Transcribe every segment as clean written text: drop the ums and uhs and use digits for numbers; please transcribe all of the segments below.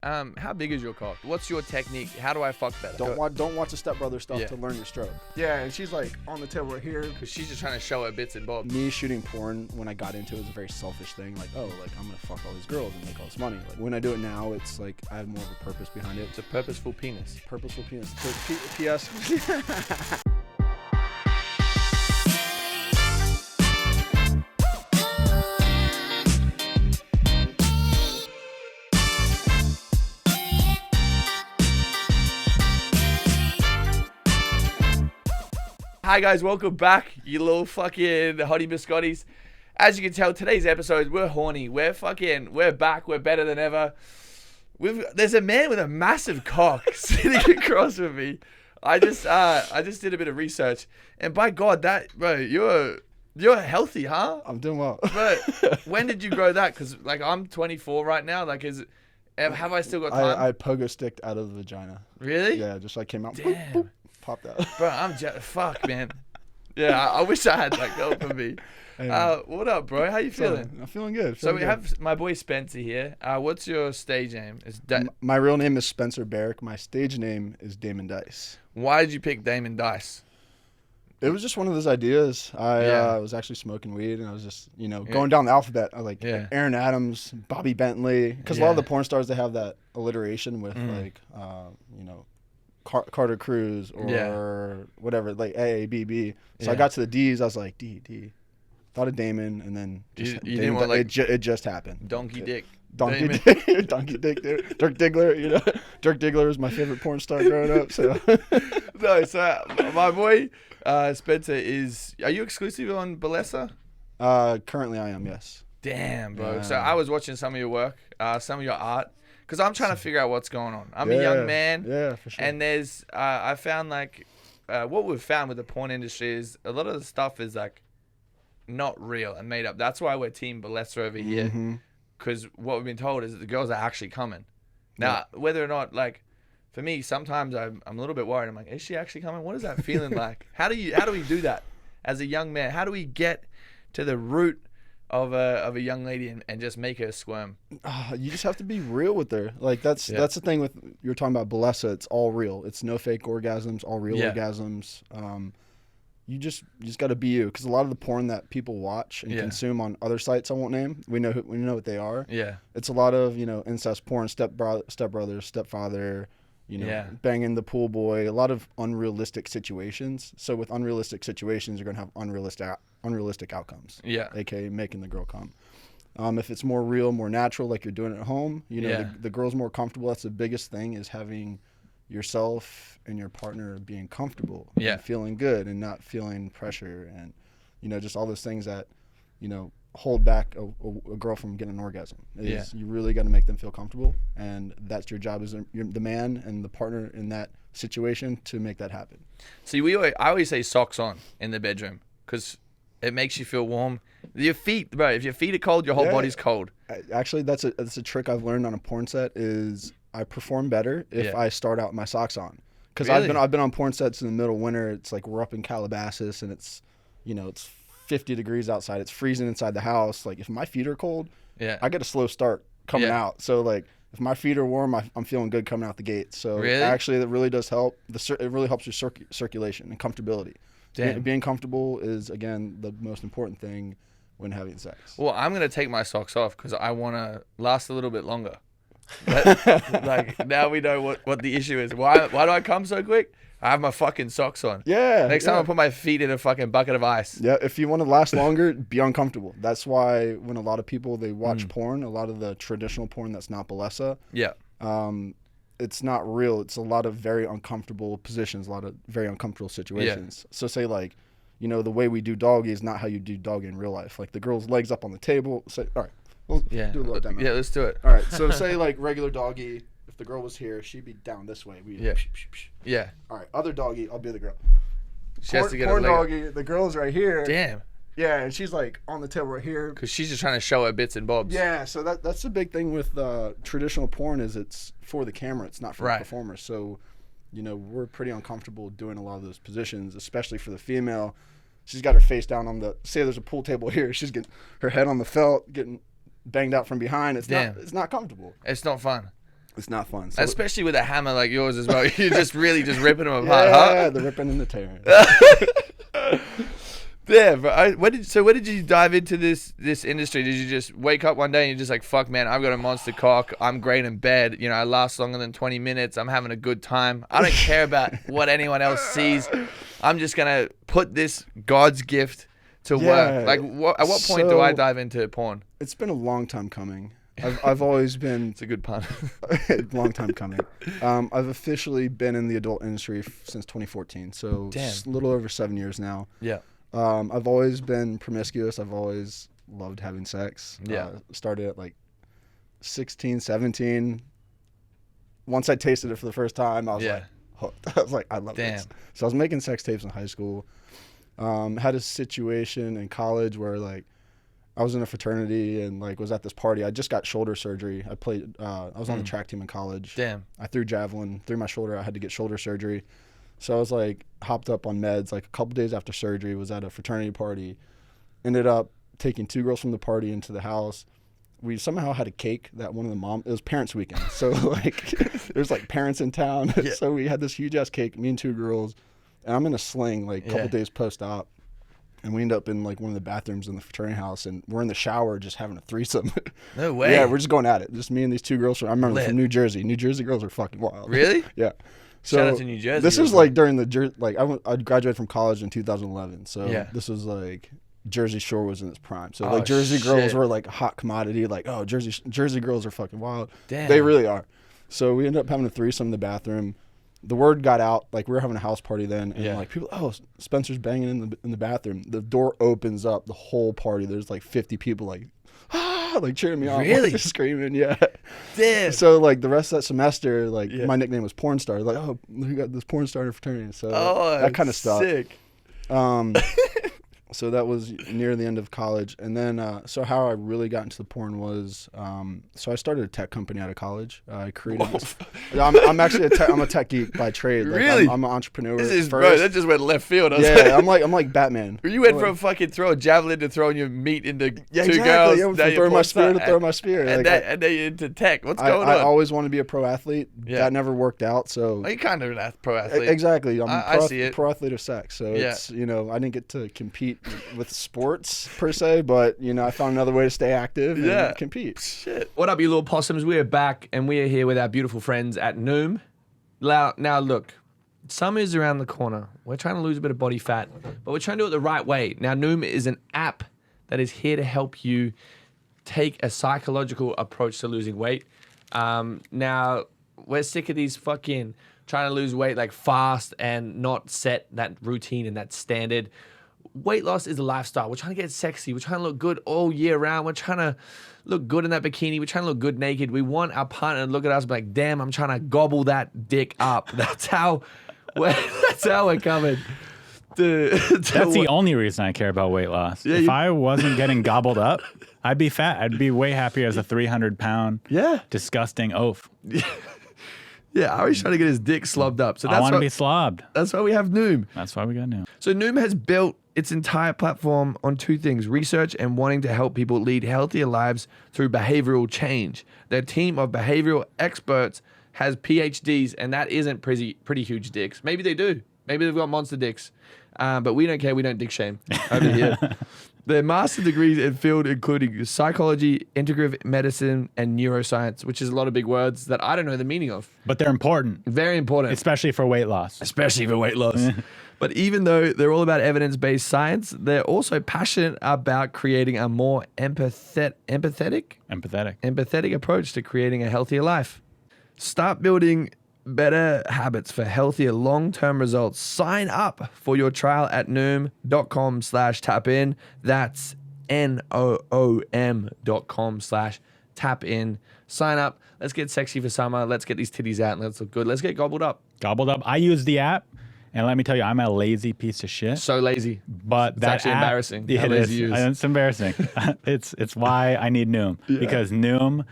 How big is your cock? What's your technique? How do I fuck better? Don't watch the stepbrother stuff to learn your stroke. Yeah, and she's like on the table right here. Because she's just trying to show her bits and bobs. Me shooting porn when I got into it was a very selfish thing. Like, oh, like I'm gonna fuck all these girls and make all this money. Like when I do it now, it's like I have more of a purpose behind it. It's a purposeful penis. Purposeful penis. So, P.S. Hi guys, welcome back, you little fucking hottie biscottis. As you can tell, today's episode, we're horny. We're back. We're better than ever. There's a man with a massive cock sitting across from me. I just did a bit of research, and by God, bro, you're healthy, huh? I'm doing well. But when did you grow that? Because like I'm 24 right now. Like, have I still got time? I pogo sticked out of the vagina. Really? Yeah, just like came out. Damn. Boop, boop. Popped out. Bro, I'm fuck, man. Yeah, I wish I had that girl for me. Hey, what up, bro? How you feeling? I'm feeling good. So we have my boy Spencer here. What's your stage name? My real name is Spencer Barrick. My stage name is Damon Dice. Why did you pick Damon Dice? It was just one of those ideas. I was actually smoking weed, and I was just, going down the alphabet. I was like Aaron Adams, Bobby Bentley, because a lot of the porn stars, they have that alliteration with Carter Cruz or whatever, like A-A-B-B. So I got to the D's, I was like, D. Thought of Damon, and then you didn't want, like, it just happened. Donkey Dick. Donkey Dick, Donkey Dick, Dirk Diggler, Dirk Diggler was my favorite porn star growing up, so. No, so my boy Spencer are you exclusive on Bellesa? Currently I am, yes. Damn, bro. So I was watching some of your work, some of your art. Because I'm trying to figure out what's going on. I'm a young man. Yeah, for sure. And there's, I found like, what we've found with the porn industry is a lot of the stuff is like not real and made up. That's why we're Team Bellesa over here. Because what we've been told is that the girls are actually coming. Now, whether or not, like, for me, sometimes I'm a little bit worried. I'm like, is she actually coming? What is that feeling like? How do we do that as a young man? How do we get to the root of a young lady and just make her squirm? You just have to be real with her. Like that's the thing with, you're talking about Bellesa, it's all real. It's no fake orgasms, all real orgasms. You just got to be you, because a lot of the porn that people watch and consume on other sites I won't name, we know what they are. Yeah. It's a lot of, incest porn, stepbrother, stepfather, banging the pool boy, a lot of unrealistic situations. So with unrealistic situations, you're going to have unrealistic outcomes. Yeah. AKA making the girl come. If it's more real, more natural, like you're doing it at home, the girl's more comfortable. That's the biggest thing, is having yourself and your partner being comfortable and feeling good and not feeling pressure and, just all those things that, hold back a girl from getting an orgasm. You really got to make them feel comfortable, and that's your job as the man and the partner in that situation to make that happen. See, I always say socks on in the bedroom, because it makes you feel warm. Your feet, bro, if your feet are cold, your whole body's cold. Actually, that's a trick I've learned on a porn set, is I perform better if I start out with my socks on. Because really? I've been on porn sets in the middle of winter. It's like we're up in Calabasas, and it's, it's 50 degrees outside. It's freezing inside the house. Like, if my feet are cold, I get a slow start coming out. So, like, if my feet are warm, I'm feeling good coming out the gate. So, really? Actually, that really does help. It really helps your circulation and comfortability. Damn. Being comfortable is, again, the most important thing when having sex. Well, I'm going to take my socks off because I want to last a little bit longer. Like, now we know what the issue is. Why do I come so quick? I have my fucking socks on. Yeah. Next time I'll put my feet in a fucking bucket of ice. Yeah, if you want to last longer, be uncomfortable. That's why when a lot of people, they watch porn, a lot of the traditional porn that's not Bellesa, it's not real. It's a lot of very uncomfortable positions, a lot of very uncomfortable situations. So say like, the way we do doggy is not how you do doggy in real life. Like the girl's legs up on the table. Say, all right, we'll do a little demo. Yeah, let's do it. All right, so say like regular doggy, if the girl was here, she'd be down this way. Yeah. All right, other doggy, I'll be the girl. She has to get porn doggy, the girl's right here. Damn. Yeah, and she's like on the table right here. Because she's just trying to show her bits and bobs. Yeah, so that's the big thing with traditional porn, is it's for the camera. It's not for the performer. So, we're pretty uncomfortable doing a lot of those positions, especially for the female. She's got her face down on say there's a pool table here. She's getting her head on the felt, getting banged out from behind. It's not comfortable. It's not fun. It's not fun. So especially with a hammer like yours as well. You're just really just ripping them apart, huh? Yeah, the ripping and the tearing. Yeah, but when did you dive into this industry? Did you just wake up one day and you're just like, fuck, man, I've got a monster cock. I'm great in bed. You know, I last longer than 20 minutes. I'm having a good time. I don't care about what anyone else sees. I'm just going to put this God's gift to work. Like, at what point do I dive into porn? It's been a long time coming. I've always been... It's a good pun. Long time coming. I've officially been in the adult industry since 2014, so just a little over 7 years now. Yeah. I've always been promiscuous. I've always loved having sex. Yeah. Started at like 16, 17. Once I tasted it for the first time, I was like hooked. I was like, I love this. So I was making sex tapes in high school. Had a situation in college where like I was in a fraternity and like was at this party. I just got shoulder surgery. I was on the track team in college. Damn. I threw javelin, threw my shoulder. I had to get shoulder surgery. So I was like hopped up on meds like a couple days after surgery, was at a fraternity party, ended up taking 2 girls from the party into the house. We somehow had a cake that one of the it was parents weekend. So like there's like parents in town. Yeah. So we had this huge ass cake, me and 2 girls, and I'm in a sling like a couple days post-op. And we end up in like one of the bathrooms in the fraternity house, and we're in the shower just having a threesome. No way. Yeah, we're just going at it. Just me and these 2 girls. I remember them from New Jersey. New Jersey girls are fucking wild. Really? Yeah. So shout out to New Jersey. This is like during the I graduated from college in 2011. So this was like Jersey Shore was in its prime. So like Jersey girls were like a hot commodity. Like, oh, Jersey girls are fucking wild. Damn. They really are. So we ended up having a threesome in the bathroom. The word got out, like we were having a house party then, and like people, oh, Spencer's banging in the bathroom. The door opens up, the whole party. There's like 50 people like cheering me on, really screaming, yeah. Damn. So like the rest of that semester, like my nickname was porn star. Like, oh, we got this porn star in fraternity. So that kind of stuff. Sick. So that was near the end of college. And then, so how I really got into the porn was, so I started a tech company out of college. I created this. I'm actually I'm a tech geek by trade. Like, really? I'm an entrepreneur. This is, bro, that just went left field. I'm like Batman. You went from fucking throw a javelin to throwing your meat into 2 girls. Yeah, from throwing my spear to throw my spear. And then you're into tech. What's going on? I always wanted to be a pro athlete. Yeah. That never worked out. So you're kind of a pro athlete. Exactly. I see it. Pro athlete of sex. So it's, you know, I didn't get to compete with sports per se, but you know, I found another way to stay active and compete. Shit. What up, you little possums? We are back and we are here with our beautiful friends at Noom. Now look, summer is around the corner. We're trying to lose a bit of body fat, but we're trying to do it the right way. Now, Noom is an app that is here to help you take a psychological approach to losing weight. Now, we're sick of these fucking trying to lose weight like fast and not set that routine and that standard. Weight loss is a lifestyle. We're trying to get sexy. We're trying to look good all year round. We're trying to look good in that bikini. We're trying to look good naked. We want our partner to look at us and be like, damn, I'm trying to gobble that dick up. That's how we're coming. That's the only reason I care about weight loss. Yeah, if I wasn't getting gobbled up, I'd be fat. I'd be way happier as a 300-pound disgusting oaf. Yeah, Ari's trying to get his dick slobbed up. So I want to be slobbed. That's why we have Noom. That's why we got Noom. So Noom has built its entire platform on 2 things: research and wanting to help people lead healthier lives through behavioral change. Their team of behavioral experts has PhDs, and that isn't pretty huge dicks. Maybe they do. Maybe they've got monster dicks. But we don't care. We don't dick shame over here. Their master degrees in field including psychology, integrative medicine, and neuroscience, which is a lot of big words that I don't know the meaning of. But they're important. Very important. Especially for weight loss. But even though they're all about evidence-based science, they're also passionate about creating a more empathetic approach to creating a healthier life. Start building better habits for healthier long-term results. Sign up for your trial at noom.com/tapin. That's noom.com/tapin. Sign up. Let's get sexy for summer. Let's get these titties out and let's look good. Let's get gobbled up. I use the app, and let me tell you, I'm a lazy piece of shit. So lazy. But it's actually embarrassing. Yeah, it's embarrassing. It's why I need Noom. Yeah. Because Noom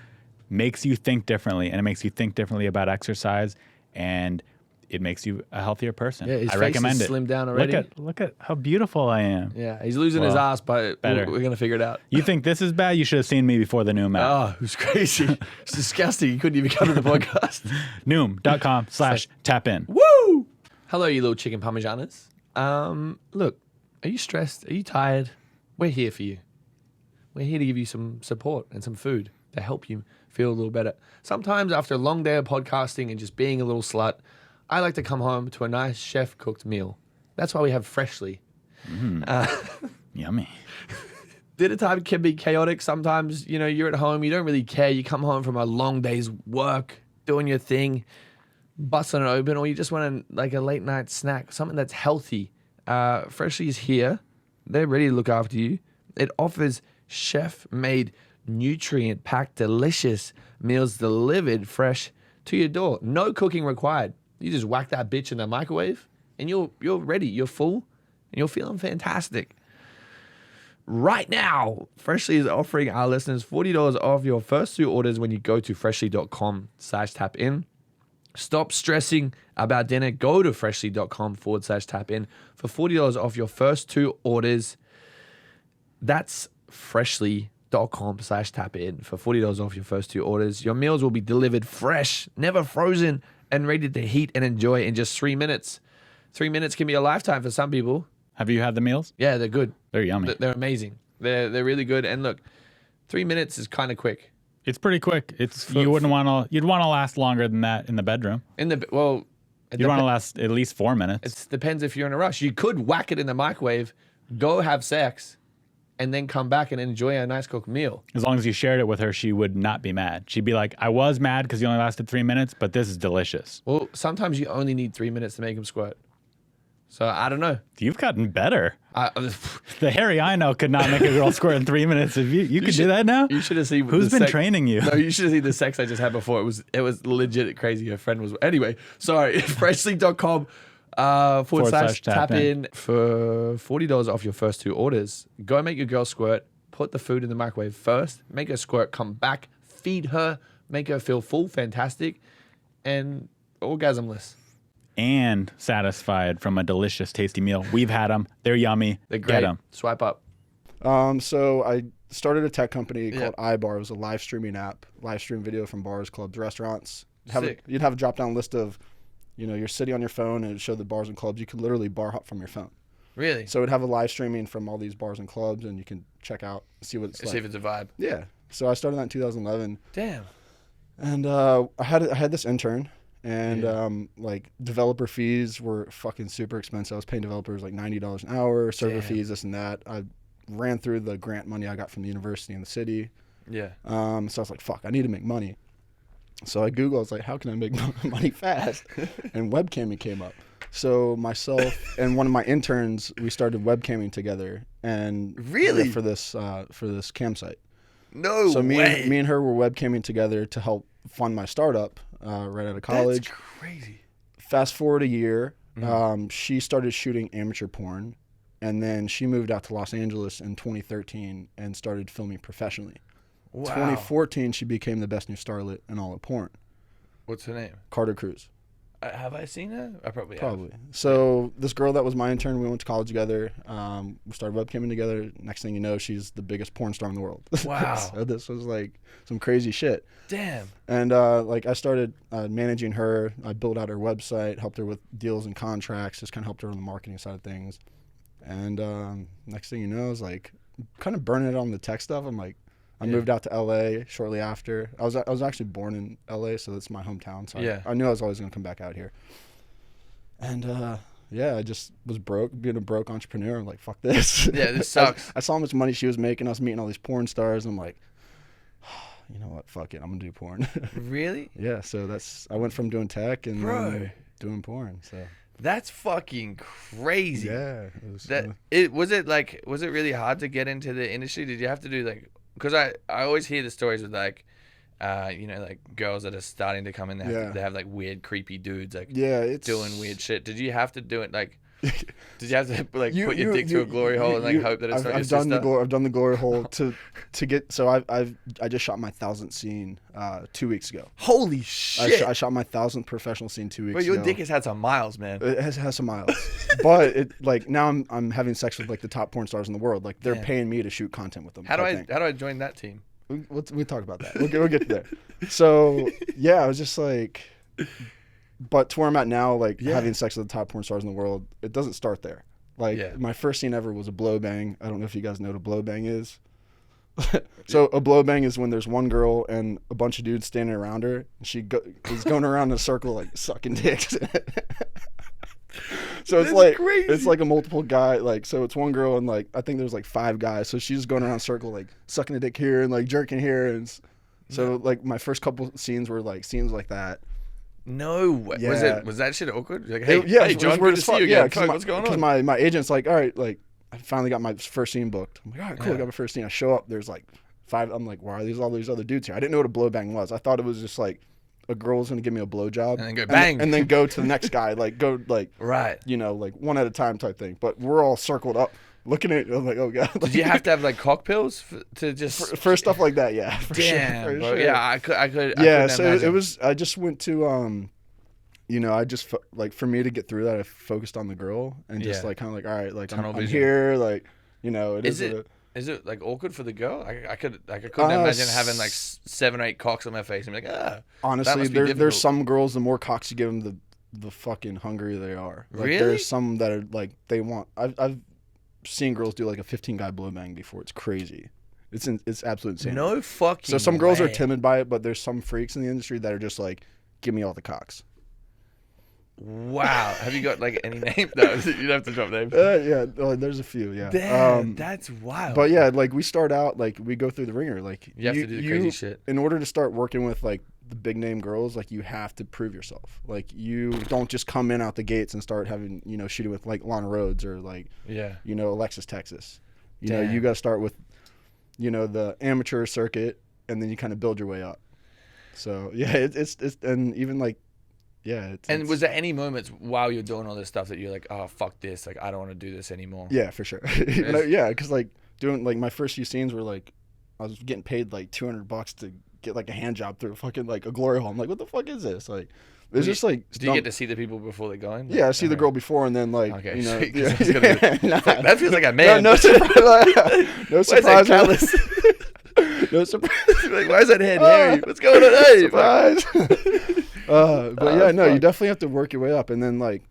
makes you think differently, and it makes you think differently about exercise, and it makes you a healthier person. Yeah, his I face recommend is it. slimmed down already. Look at how beautiful I am. Yeah, he's losing his ass, but we're going to figure it out. You think this is bad? You should have seen me before the Noom app. Oh, it was crazy. It's disgusting. You couldn't even come to the podcast. Noom.com/tap-in. Woo! Hello, you little chicken parmesanas. Look, are you stressed? Are you tired? We're here for you. We're here to give you some support and some food to help you feel a little better. Sometimes after a long day of podcasting and just being a little slut, I like to come home to a nice chef-cooked meal. That's why we have Freshly. Yummy. Dinner time can be chaotic. Sometimes, you're at home, you don't really care. You come home from a long day's work, doing your thing, busting it open, or you just want a late night snack, something that's healthy. Freshly is here. They're ready to look after you. It offers chef-made, nutrient-packed, delicious meals delivered fresh to your door. No cooking required. You just whack that bitch in the microwave, and you're ready. You're full, and you're feeling fantastic. Right now, Freshly is offering our listeners $40 off your first 2 orders when you go to freshly.com/tap-in. Stop stressing about dinner. Go to freshly.com/tap-in for $40 off your first 2 orders. That's freshly.com/tap-in for $40 off your first 2 orders. Your meals will be delivered fresh, never frozen, and ready to heat and enjoy in just 3 minutes. 3 minutes can be a lifetime for some people. Have you had the meals? Yeah, they're good. They're yummy. They're amazing. They're really good. And look, 3 minutes is kind of quick. It's pretty quick. You'd want to last longer than that in the bedroom. You'd want to last at least 4 minutes. It depends if you're in a rush. You could whack it in the microwave, go have sex, and then come back and enjoy a nice cooked meal. As long as you shared it with her, she would not be mad. She'd be like, I was mad because you only lasted 3 minutes, but this is delicious. Well, sometimes you only need 3 minutes to make them squirt. So I don't know. You've gotten better. The Harry I know could not make a girl squirt in 3 minutes. If you could do that now? You should have seen who's been training you. No, you should have seen the sex I just had before. It was legit crazy. Her friend was anyway. Sorry, freshly.com /tap-in for $40 off your first 2 orders. Go make your girl squirt. Put the food in the microwave first. Make her squirt. Come back. Feed her. Make her feel full, fantastic, and orgasmless. And satisfied from a delicious, tasty meal. We've had them. They're yummy. They're great. Get them. Swipe up. So I started a tech company called iBar. It was a live streaming app, live stream video from bars, clubs, restaurants. You'd have a drop-down list of, your city on your phone, and it'd show the bars and clubs. You could literally bar hop from your phone. Really? So it'd have a live streaming from all these bars and clubs, and you can check out, see what it's like. See if it's a vibe. Yeah. So I started that in 2011. Damn. And I had this intern. And developer fees were fucking super expensive. I was paying developers like $90 an hour, server fees, this and that. I ran through the grant money I got from the university in the city. Yeah. So I was like, fuck, I need to make money. So I Googled, I was like, how can I make money fast? And webcamming came up. So myself and one of my interns, we started webcamming together. And really? For this campsite. No so way. Me and her were webcamming together to help fund my startup. Right out of college. That's crazy. Fast forward a year, she started shooting amateur porn, and then she moved out to Los Angeles in 2013 and started filming professionally. Wow. 2014, she became the best new starlet in all of porn. What's her name? Carter Cruz. Have I seen her? I probably have. So this girl that was my intern, we went to college together. We started webcamming together. Next thing you know, she's the biggest porn star in the world. Wow. So this was like some crazy shit. Damn. And I started managing her. I built out her website, helped her with deals and contracts, just kind of helped her on the marketing side of things. And next thing you know, I was like kind of burning it on the tech stuff. I moved out to LA shortly after. I was actually born in LA, so that's my hometown. So I knew I was always going to come back out here. And I just was broke, being a broke entrepreneur. I'm like, fuck this. Yeah, this sucks. I saw how much money she was making. I was meeting all these porn stars. And I'm like, you know what? Fuck it. I'm going to do porn. Really? Yeah. So I went from doing tech and then doing porn. So. That's fucking crazy. Yeah. Was it really hard to get into the industry? Did you have to do because I always hear the stories with girls that are starting to come in, they have like weird, creepy dudes doing weird shit. Did you have to do it Did you have to like put your dick through a glory hole and like hope that it's not your sister? I've done the glory hole to get. So I just shot my 1,000th scene 2 weeks ago. Holy shit! I shot my 1,000th professional scene 2 weeks ago. But your dick has had some miles, man. It has some miles. But it like now I'm having sex with like the top porn stars in the world. Like they're paying me to shoot content with them. How do I join that team? We talk about that. We'll get there. So yeah, I was just like, but to where I'm at now, like having sex with the top porn stars in the world, it doesn't start there. Like my first scene ever was a blow bang. I don't know if you guys know what a blow bang is. So a blow bang is when there's one girl and a bunch of dudes standing around her. And she is going around in a circle like sucking dicks. So it's like crazy. It's like a multiple guy, like, so it's one girl and like I think there's like 5 guys. So she's going around in a circle like sucking a dick here and like jerking here, and so like my first couple scenes were like scenes like that. No way. Yeah. Was that shit awkward? Like, hey, hey John, good to see you again. Yeah, what's going on? Because my agent's like, all right, like I finally got my first scene booked. I'm like, all right, cool, I got my first scene. I show up, there's like 5. I'm like, why are all these other dudes here? I didn't know what a blow bang was. I thought it was just like a girl's gonna give me a blow job and then go bang and then go to the next guy, like go like right, you know, like one at a time type thing. But we're all circled up looking at it. I'm like, oh god. Did you have to have like cock pills to just for stuff like that? Yeah. Damn, sure, bro. sure. Yeah, I could. Yeah, so it was. I just went to you know, I just like for me to get through that, I focused on the girl and just like kind of like, all right, like I'm here, like, you know, is it like awkward for the girl? I couldn't imagine having like 7 or 8 cocks on my face and be like, honestly, there's some girls, the more cocks you give them, the fucking hungrier they are. Like, really? There's some that are like they want. I've seen girls do like a 15-guy blow bang before. It's crazy. It's absolutely insane. No fucking. So some girls are timid by it, but there's some freaks in the industry that are just like, give me all the cocks. Wow. Have you got like any name? No, you'd have to drop names. Yeah, there's a few. Yeah. Damn, that's wild. But yeah, like we start out, like we go through the ringer. Like you have to do the crazy shit. In order to start working with like the big name girls, like you have to prove yourself. Like you don't just come in out the gates and start having, you know, shooting with like Lana Rhodes or like, you know, Alexis Texas. You know, you got to start with, you know, the amateur circuit, and then you kind of build your way up. So yeah, it's and even like. Yeah. And was there any moments while you're doing all this stuff that you're like, oh, fuck this, like I don't want to do this anymore? Yeah, for sure. Yeah, because like doing like my first few scenes were like I was getting paid like $200 to get like a hand job through fucking like a glory hole. I'm like, what the fuck is this? Like, it's just like. Do you get to see the people before they go in? Yeah, I see the girl before, and then like you know. That feels like a man. No surprise. No surprise. No surprise. Like, why is that head hairy? What's going on? Hey, surprise. But yeah, no, you definitely have to work your way up, and then like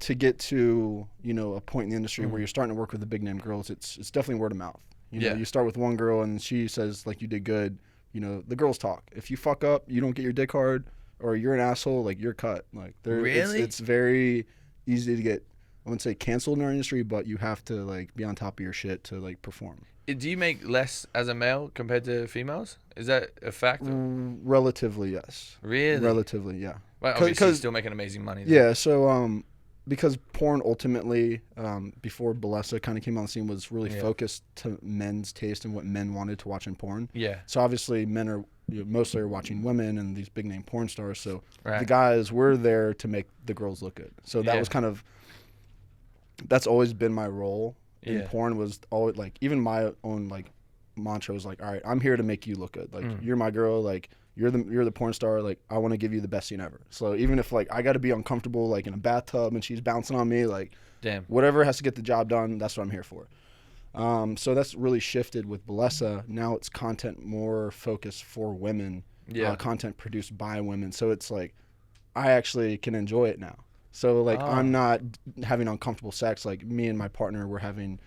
to get to, you know, a point in the industry where you're starting to work with the big name girls, it's definitely word of mouth. You know, you start with one girl and she says like you did good. You know, the girls talk. If you fuck up, you don't get your dick hard, or you're an asshole, like you're cut. Like really, it's very easy to get. I wouldn't say canceled in our industry, but you have to like be on top of your shit to like perform. Do you make less as a male compared to females? Is that a factor? Relatively, yes. Really? Relatively, yeah. Well, obviously, you're still making amazing money. Though. Yeah, so because porn ultimately, before Bellesa kind of came on the scene, was really focused to men's taste and what men wanted to watch in porn. Yeah. So obviously, men are mostly are watching women and these big name porn stars. So the guys were there to make the girls look good. So that was kind of, that's always been my role. In porn was always like, even my own like mantra was like, all right, I'm here to make you look good. Like you're my girl, like you're the porn star, like I want to give you the best scene ever. So even if like I got to be uncomfortable like in a bathtub and she's bouncing on me, like whatever has to get the job done, that's what I'm here for. So that's really shifted with Bellesa. Now it's content more focused for women, content produced by women. So it's like I actually can enjoy it now. So, like, I'm not having uncomfortable sex. Like, me and my partner, we're having,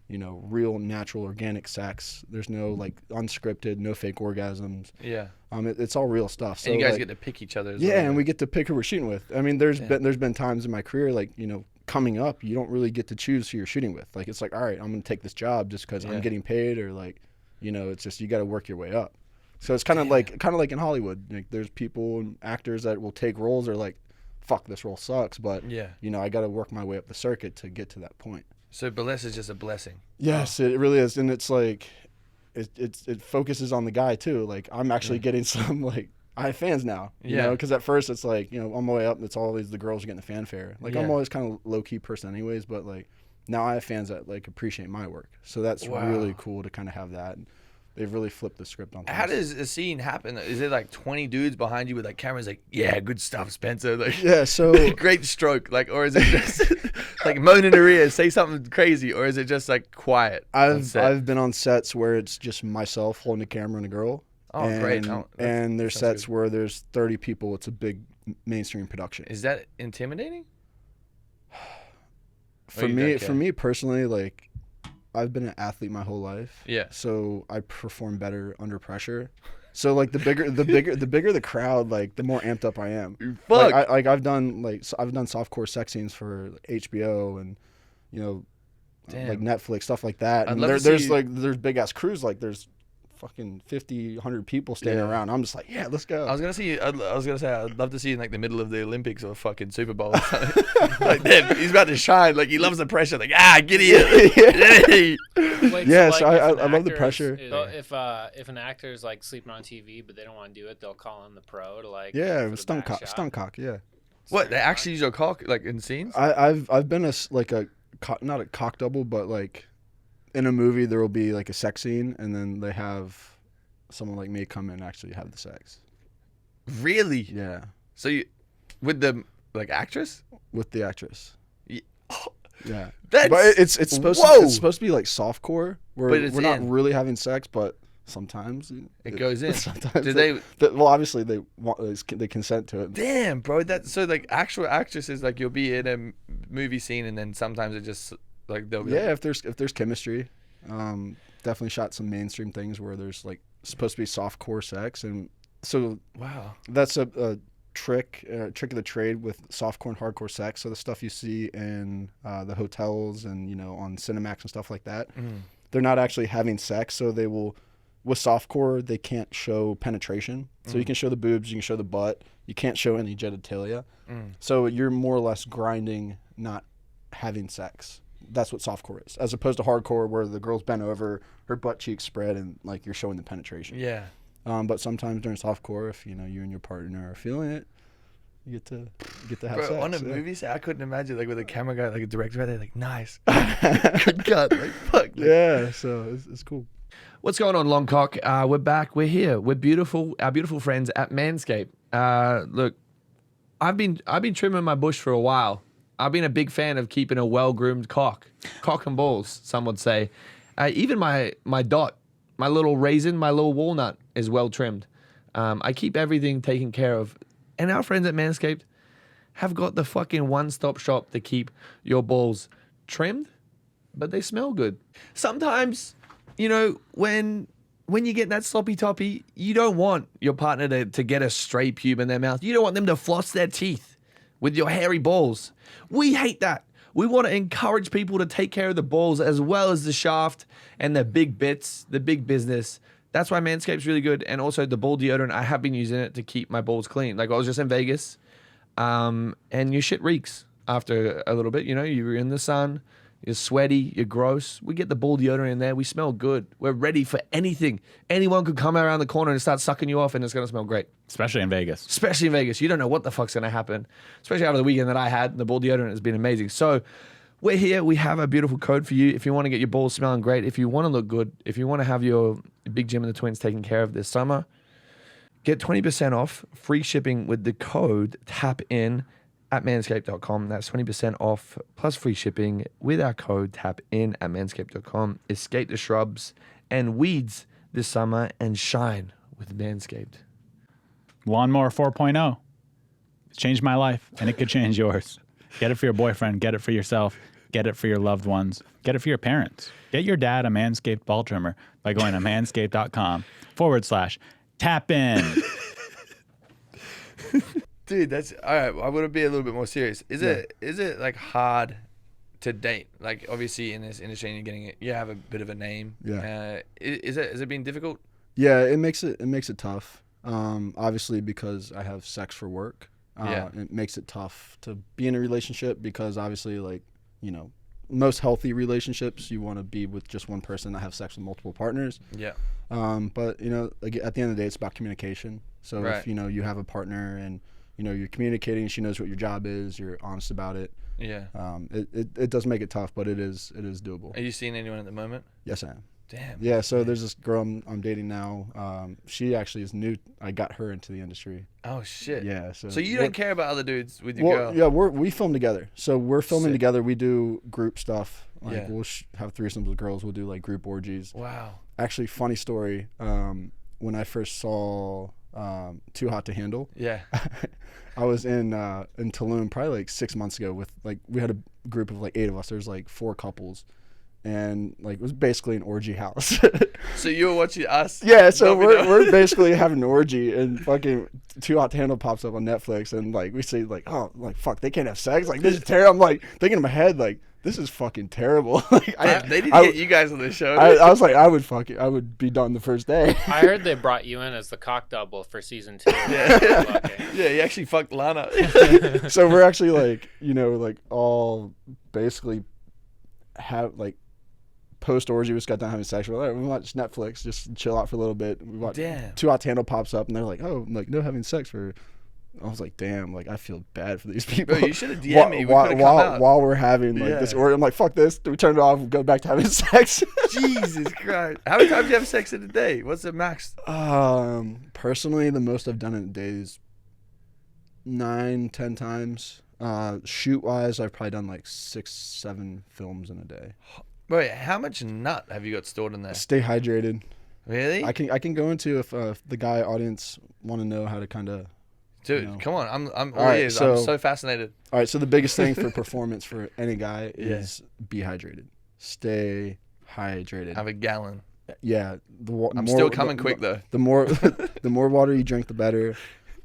you know, real, natural, organic sex. There's no, like, unscripted, no fake orgasms. Yeah. It's all real stuff. So, and you guys like, get to pick each other as well. Yeah, and we get to pick who we're shooting with. I mean, there's been times in my career, like, you know, coming up, you don't really get to choose who you're shooting with. Like, it's like, all right, I'm going to take this job just because I'm getting paid, or, like, you know, it's just you got to work your way up. So it's kind of like in Hollywood. Like, there's people and actors that will take roles or, like, fuck, this role sucks, but you know, I got to work my way up the circuit to get to that point. So Bellesa is just a blessing. Yes, it really is, and it's like it focuses on the guy too. Like I'm actually getting some like I have fans now, you know, because at first it's like, you know, on my way up, it's always the girls getting the fanfare. Like, I'm always kind of low-key person anyways, but, like, now I have fans that, like, appreciate my work. So that's really cool to kind of have that. And they've really flipped the script on things. How does a scene happen? Is it, like, 20 dudes behind you with, like, cameras like, yeah, good stuff, Spencer? Like, yeah, so... great stroke. Like, or is it just, like, moan in her ear, say something crazy? Or is it just, like, quiet? I've been on sets where it's just myself holding a camera and a girl. Oh, great. And there's sets where there's 30 people. It's a big mainstream production. Is that intimidating? For me personally, like, I've been an athlete my whole life. Yeah. So I perform better under pressure. So, like, the bigger the crowd, like, the more amped up I am. Fuck. I've done softcore sex scenes for HBO and, you know, like Netflix, stuff like that. And there's big ass crews, like there's fucking 50, 100 people standing around. I'm just like, yeah, let's go. I was gonna say I'd love to see you in, like, the middle of the Olympics or fucking Super Bowl or something. Like, damn, he's about to shine. Like, he loves the pressure. Like, get here. Wait, yes, so, like, I love the pressure. If an actor's, like, sleeping on TV but they don't want to do it, they'll call in the pro to, like, stunt cock, yeah. What, they actually use your cock, like, in scenes? I've been not a cock double, but, like, in a movie there will be, like, a sex scene and then they have someone like me come in and actually have the sex. Really? Yeah. So you with the, like, actress? With the actress. Yeah. That's, but it's supposed to be like softcore where we're not really having sex, but sometimes it goes in. Sometimes Do well, obviously they consent to it. Damn, bro. That's so, like, actual actresses, like, you'll be in a movie scene and then sometimes it just, like, they'll be if there's chemistry. Definitely shot some mainstream things where there's, like, supposed to be softcore sex, and so that's a trick of the trade with softcore and hardcore sex. So the stuff you see in the hotels and, you know, on Cinemax and stuff like that, they're not actually having sex. So they will, with softcore, they can't show penetration. So you can show the boobs, you can show the butt, you can't show any genitalia. So you're more or less grinding, not having sex. That's what softcore is, as opposed to hardcore where the girl's bent over, her butt cheeks spread, and, like, you're showing the penetration. Yeah. But sometimes during softcore, if, you know, you and your partner are feeling it, you get to have sex. On a movie set, I couldn't imagine, like, with a camera guy, like a director right there, like, nice. Good cut. Like, fuck. Yeah, so it's cool. What's going on, Longcock? We're back. We're here. We're beautiful. Our beautiful friends at Manscaped. Look, I've been trimming my bush for a while. I've been a big fan of keeping a well-groomed cock and balls, some would say. Even my dot, my little raisin, my little walnut is well trimmed. I keep everything taken care of. And our friends at Manscaped have got the fucking one-stop shop to keep your balls trimmed, but they smell good. Sometimes, you know, when you get that sloppy toppy, you don't want your partner to get a stray pube in their mouth. You don't want them to floss their teeth with your hairy balls. We hate that. We want to encourage people to take care of the balls as well as the shaft and the big bits, the big business. That's why Manscaped's really good. And also the ball deodorant, I have been using it to keep my balls clean. Like, I was just in Vegas, and your shit reeks after a little bit. You know, you're in the sun, you're sweaty, you're gross. We get the ball deodorant in there. We smell good. We're ready for anything. Anyone could come around the corner and start sucking you off, and it's going to smell great. Especially in Vegas. Especially in Vegas. You don't know what the fuck's going to happen. Especially after the weekend that I had. The ball deodorant has been amazing. So we're here. We have a beautiful code for you. If you want to get your balls smelling great, if you want to look good, if you want to have your Big Jim and the Twins taken care of this summer, get 20% off, free shipping with the code TAPIN at manscaped.com. That's 20% off plus free shipping with our code TAPIN at manscaped.com. Escape the shrubs and weeds this summer and shine with Manscaped. Lawnmower 4.0. It's changed my life, and it could change yours. Get it for your boyfriend. Get it for yourself. Get it for your loved ones. Get it for your parents. Get your dad a Manscaped ball trimmer by going to manscaped.com/tapin. Dude, that's all right. I want to be a little bit more serious. Is it like hard to date? Like, obviously in this industry, and you're getting it, you have a bit of a name. Yeah. Has it been difficult? Yeah, it makes it tough. Obviously because I have sex for work. It makes it tough to be in a relationship because obviously, like, you know, most healthy relationships, you want to be with just one person, not have sex with multiple partners. Yeah. But, you know, like, at the end of the day, it's about communication. So Right. if you have a partner and you're communicating, she knows what your job is, you're honest about it. Yeah. It does make it tough, but it is doable. Are you seeing anyone at the moment? Yes, I am. Damn. Yeah, so there's this girl I'm dating now. She actually is new. I got her into the industry. Oh shit. Yeah, So you don't care about other dudes with your girl? Yeah, we film together. So we're filming Sick. together. We do group stuff. Like Yeah. we'll have threesomes with girls. We'll do like group orgies. Wow. Actually, funny story. When I first saw Too Hot to Handle, Yeah. I was in Tulum probably like 6 months ago with we had a group of like 8 of us. There's like 4 couples. And like it was basically an orgy house. So you were watching us? Yeah, so What we know? we're basically having an orgy, and fucking Too Hot to Handle pops up on Netflix, and like we say like, oh, like fuck, they can't have sex, like this is terrible. I'm like thinking in my head like, this is fucking terrible. Like They need to get you guys on this show. I was like, I would be done the first day. I heard they brought you in as the cock double for season 2. Yeah. Okay. Yeah, you actually fucked Lana. So we're actually like, like all basically have like post orgy, we just got done having sex. We're like, we watch Netflix, just chill out for a little bit. We watch Damn. Too Hot to Handle pops up, and they're like, oh, like no having sex for. I was like, damn, like I feel bad for these people. Bro, you should have DM'd me. We could've come out. While we're having like this, or I'm like, fuck this. We turn it off and go back to having sex. Jesus Christ. How many times do you have sex in a day? What's the max? Personally, the most I've done in a day is 9-10 times. Shoot wise, I've probably done like 6-7 films in a day. Wait, how much nut have you got stored in there? Stay hydrated. Really? I can go into if the guy audience want to know how to kind of. Dude, come on. I'm all All right, ears. so- I'm so fascinated. All right, so the biggest thing for performance for any guy is be hydrated. Stay hydrated. Have a gallon. Yeah, I'm still coming quick though. The more the more water you drink, the better.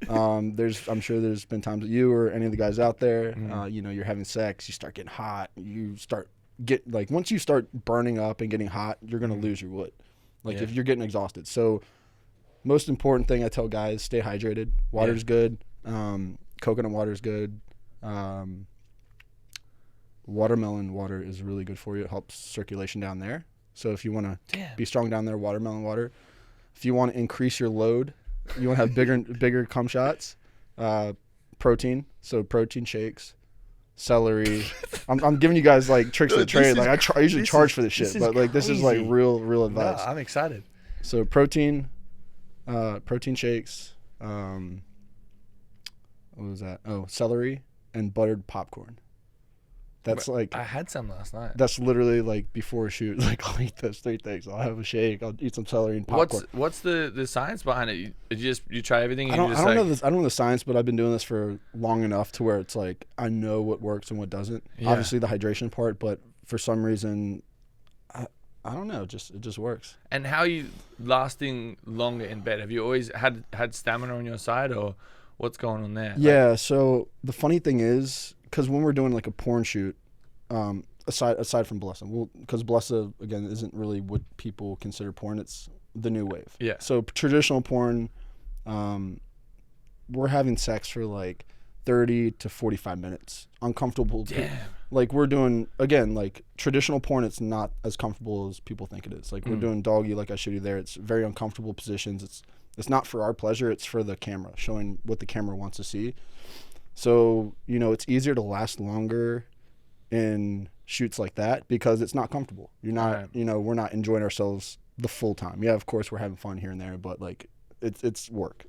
I'm sure there's been times that you or any of the guys out there, you're having sex, you start getting hot, once you start burning up and getting hot, you're gonna lose your wood. Like if you're getting exhausted. So most important thing I tell guys, stay hydrated. Water's good. Coconut water is good. Watermelon water is really good for you. It helps circulation down there. So if you want to be strong down there, watermelon water. If you want to increase your load, you want to have bigger cum shots, protein. So protein shakes, celery. I'm giving you guys like tricks of the trade. Like I usually charge for this shit, but like this is like real advice. No, I'm excited. So protein shakes. What was that? Oh, celery and buttered popcorn. That's like I had some last night. that's literally like before a shoot. Like I'll eat those 3 things. I'll have a shake. I'll eat some celery and popcorn. What's the science behind it? You try everything. I don't know the science, but I've been doing this for long enough to where it's like I know what works and what doesn't. Yeah. Obviously the hydration part, but for some reason, I don't know. It just works. And how are you lasting longer in bed? Have you always had stamina on your side, or what's going on there? Yeah. So the funny thing is, because when we're doing like a porn shoot, aside from Bellesa, because Bellesa again isn't really what people consider porn. It's the new wave. Yeah. So traditional porn, we're having sex for like 30 to 45 minutes. Uncomfortable. Damn. Like we're doing again like traditional porn. It's not as comfortable as people think it is. Like we're doing doggy, like I showed you there. It's very uncomfortable positions. It's not for our pleasure. It's for the camera, showing what the camera wants to see. So it's easier to last longer in shoots like that because it's not comfortable. You're not, we're not enjoying ourselves the full time. Yeah, of course we're having fun here and there, but like it's work.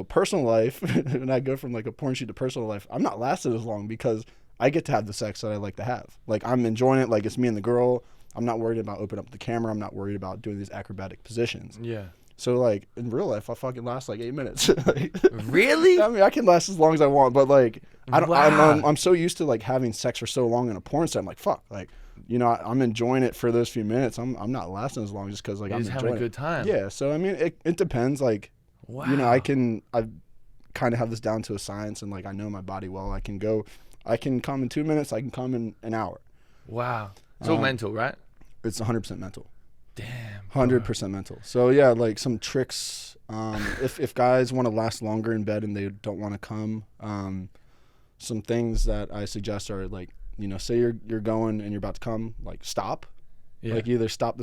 Personal life, and I go from like a porn shoot to personal life, I'm not lasting as long because I get to have the sex that I like to have. Like I'm enjoying it. Like it's me and the girl. I'm not worried about opening up the camera. I'm not worried about doing these acrobatic positions. Yeah. So like in real life, I fucking last like 8 minutes. Really? I mean, I can last as long as I want, but like Wow. I'm so used to like having sex for so long in a porn set. I'm like, fuck, like I'm enjoying it for those few minutes. I'm not lasting as long just because like You're I'm just enjoying having a good time. Yeah. So I mean, it depends. Like, Wow. I kind of have this down to a science, and like I know my body well. I can come in 2 minutes. I can come in an hour. Wow. It's all mental, right? It's 100% mental. Damn. 100% mental. So yeah, like some tricks. If guys want to last longer in bed and they don't want to come, some things that I suggest are like, say you're going and you're about to come, like stop, Yeah. Like either stop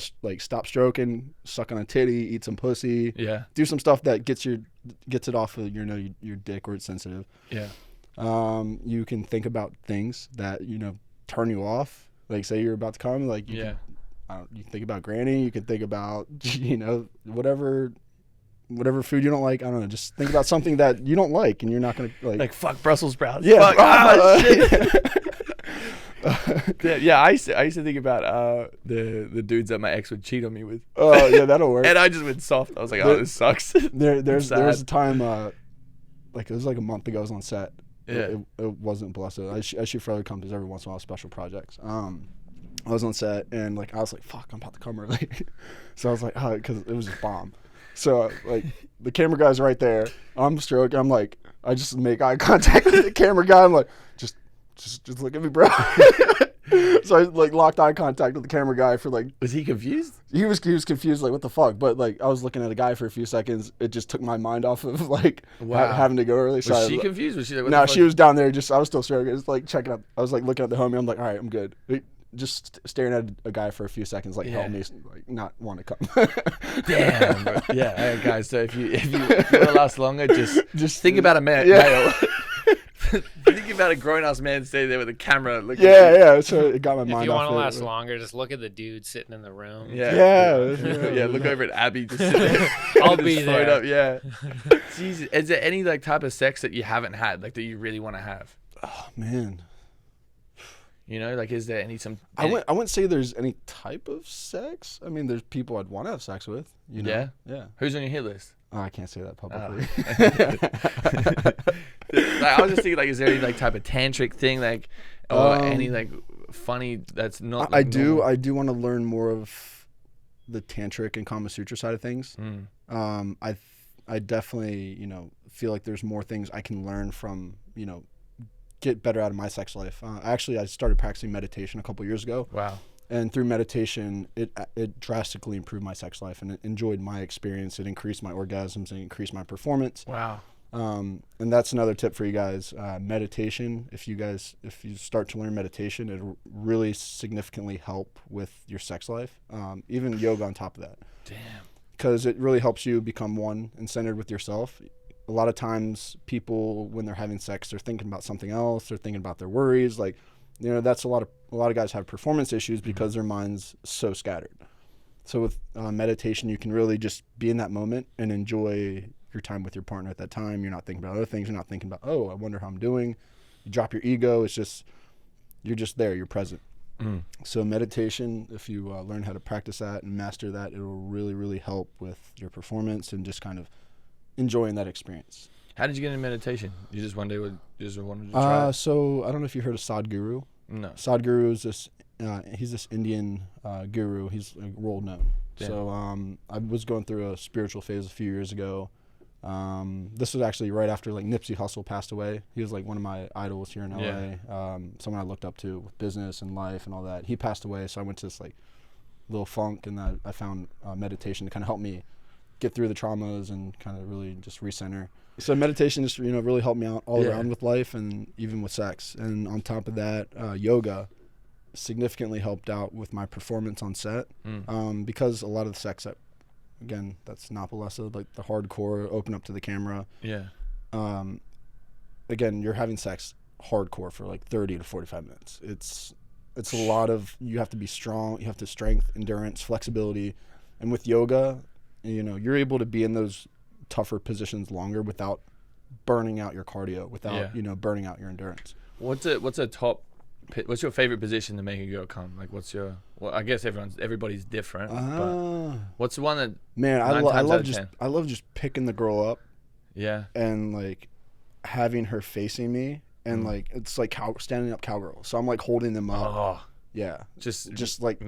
stroking, suck on a titty, eat some pussy, Yeah. do some stuff that gets it off of your dick where it's sensitive. Yeah. You can think about things that turn you off. Like say you're about to come, like you can think about granny. You can think about whatever food you don't like. I don't know. Just think about something that you don't like, and you're not gonna like fuck Brussels sprouts. Yeah. Fuck, shit. Yeah, I used to think about the dudes that my ex would cheat on me with. Oh yeah, that'll work. And I just went soft. I was like, oh, this sucks. There was a time, like it was like a month ago. I was on set. Yeah. It wasn't Bellesa. I shoot for other companies every once in a while, special projects. I was on set and like I was like, fuck, I'm about to come early. So I was like, oh, because it was just bomb. So like the camera guy's right there. I'm stroking. I'm like, I just make eye contact with the camera guy. I'm like, just look at me, bro. So I like locked eye contact with the camera guy for like. Was he confused? He was confused, like what the fuck. But like I was looking at a guy for a few seconds. It just took my mind off of like having to go early. Was so she confused? Was she like, what no, the fuck? she was down there. I was still stroking. Just like checking up. I was like looking at the homie. I'm like, all right, I'm good. Just staring at a guy for a few seconds, like help me, like not want to come. Damn, bro. Yeah, all right, guys. So if you want to last longer, just think about a male. Think about a grown-ass man standing there with a camera looking at you. Yeah. So it got my mind off. If you want to last it. longer, just look at the dude sitting in the room. Yeah. Look over at Abby. Just sitting there. I'll be there. Up. Yeah. Jesus. Is there any like type of sex that you haven't had, like that you really want to have? Oh man. Like is there I wouldn't say there's any type of sex. I mean, there's people I'd want to have sex with. Yeah. Who's on your hit list? Oh, I can't say that publicly. I was just thinking, like, is there any like type of tantric thing, like, or any like funny that's not? Like, I do want to learn more of the tantric and Kama Sutra side of things. I definitely feel like there's more things I can learn from get better out of my sex life. Actually, I started practicing meditation a couple years ago. Wow. And through meditation, it drastically improved my sex life, and it enjoyed my experience. It increased my orgasms and increased my performance. Wow. And that's another tip for you guys. Meditation, if you start to learn meditation, it'll really significantly help with your sex life. Even yoga on top of that. Damn. Because it really helps you become one and centered with yourself. A lot of times people, when they're having sex, they're thinking about something else. They're thinking about their worries. Like, that's a lot of guys have performance issues because their mind's so scattered. So with meditation, you can really just be in that moment and enjoy your time with your partner at that time. You're not thinking about other things. You're not thinking about, oh, I wonder how I'm doing. You drop your ego. It's just, you're just there. You're present. So meditation, if you learn how to practice that and master that, it will really, really help with your performance and just kind of enjoying that experience. How did you get into meditation? You just one day just wanted to try it? So I don't know if you heard of Sadhguru. No. Sadhguru is he's this Indian guru. He's world known. Damn. So I was going through a spiritual phase a few years ago. This was actually right after like Nipsey Hussle passed away. He was like one of my idols here in LA. Yeah. Someone I looked up to with business and life and all that. He passed away, so I went to this like little funk, and I found meditation to kind of help me get through the traumas and kind of really just recenter. So meditation just really helped me out all around with life and even with sex. And on top of that, yoga significantly helped out with my performance on set. Because a lot of the sex that, again, that's not Bellesa, like the hardcore open up to the camera. Yeah. Again, you're having sex hardcore for like 30 to 45 minutes. It's a lot of, you have to be strong, you have to strength, endurance, flexibility. And with yoga, you're able to be in those tougher positions longer without burning out your cardio, without burning out your endurance. What's your favorite position to make a girl come? Like, I guess everybody's different. But what's the one that? Man, I love just picking the girl up. Yeah. And like having her facing me, and like it's like standing up cowgirl. So I'm like holding them up. Oh. Yeah. Just like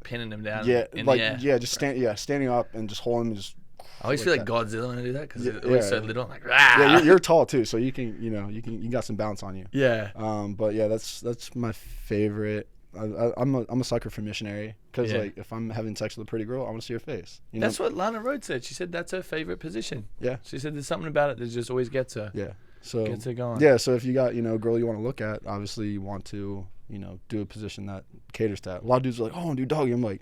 pinning them down. Yeah. In like the air. yeah, just standing up and just holding them. Just. I always feel like Godzilla when I do that because it's always so little. I'm like, yeah, you're tall too, so you got some bounce on you. Yeah. But yeah, that's my favorite. I'm a sucker for missionary because like if I'm having sex with a pretty girl, I want to see her face. That's what Lana Rhodes said. She said that's her favorite position. Yeah. She said there's something about it that just always gets her. Yeah. So gets her going. Yeah. So if you got a girl you want to look at, obviously you want to do a position that caters to that. A lot of dudes are like, oh, dude, doggy. I'm like,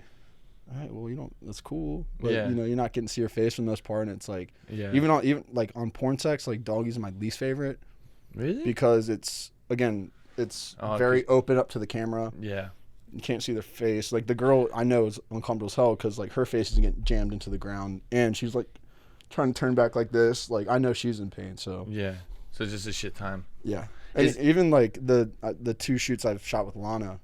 all right, well, that's cool. But, Yeah. you're not getting to see her face for the most part. And it's like, Yeah. even like on porn sex, like doggies are my least favorite Really? because it's Oh, very open up to the camera. Yeah. You can't see their face. Like the girl I know is uncomfortable as hell because like her face is getting jammed into the ground and she's like trying to turn back like this. Like I know she's in pain. So Yeah. So it's just a shit time. yeah. And even like the 2 shoots I've shot with Lana,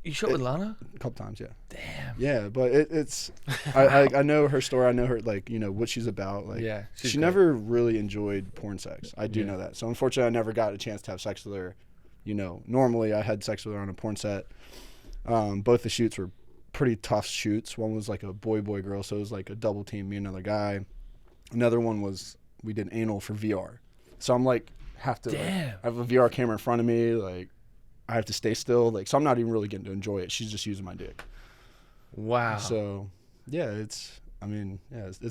You shot with Lana? a couple times, yeah. Damn. Yeah, but it's I know her story. I know her like what she's about. Like Yeah. she never really enjoyed porn sex. I do Yeah. know that. So unfortunately, I never got a chance to have sex with her. Normally I had sex with her on a porn set. Both the shoots were pretty tough shoots. One was like a boy girl, so it was like a double team, me and another guy. Another one was we did anal for VR. So I'm like have to. Damn. I have a VR camera in front of me. Like I have to stay still. Like so I'm not even really getting to enjoy it. She's just using my dick. Wow. So yeah, it's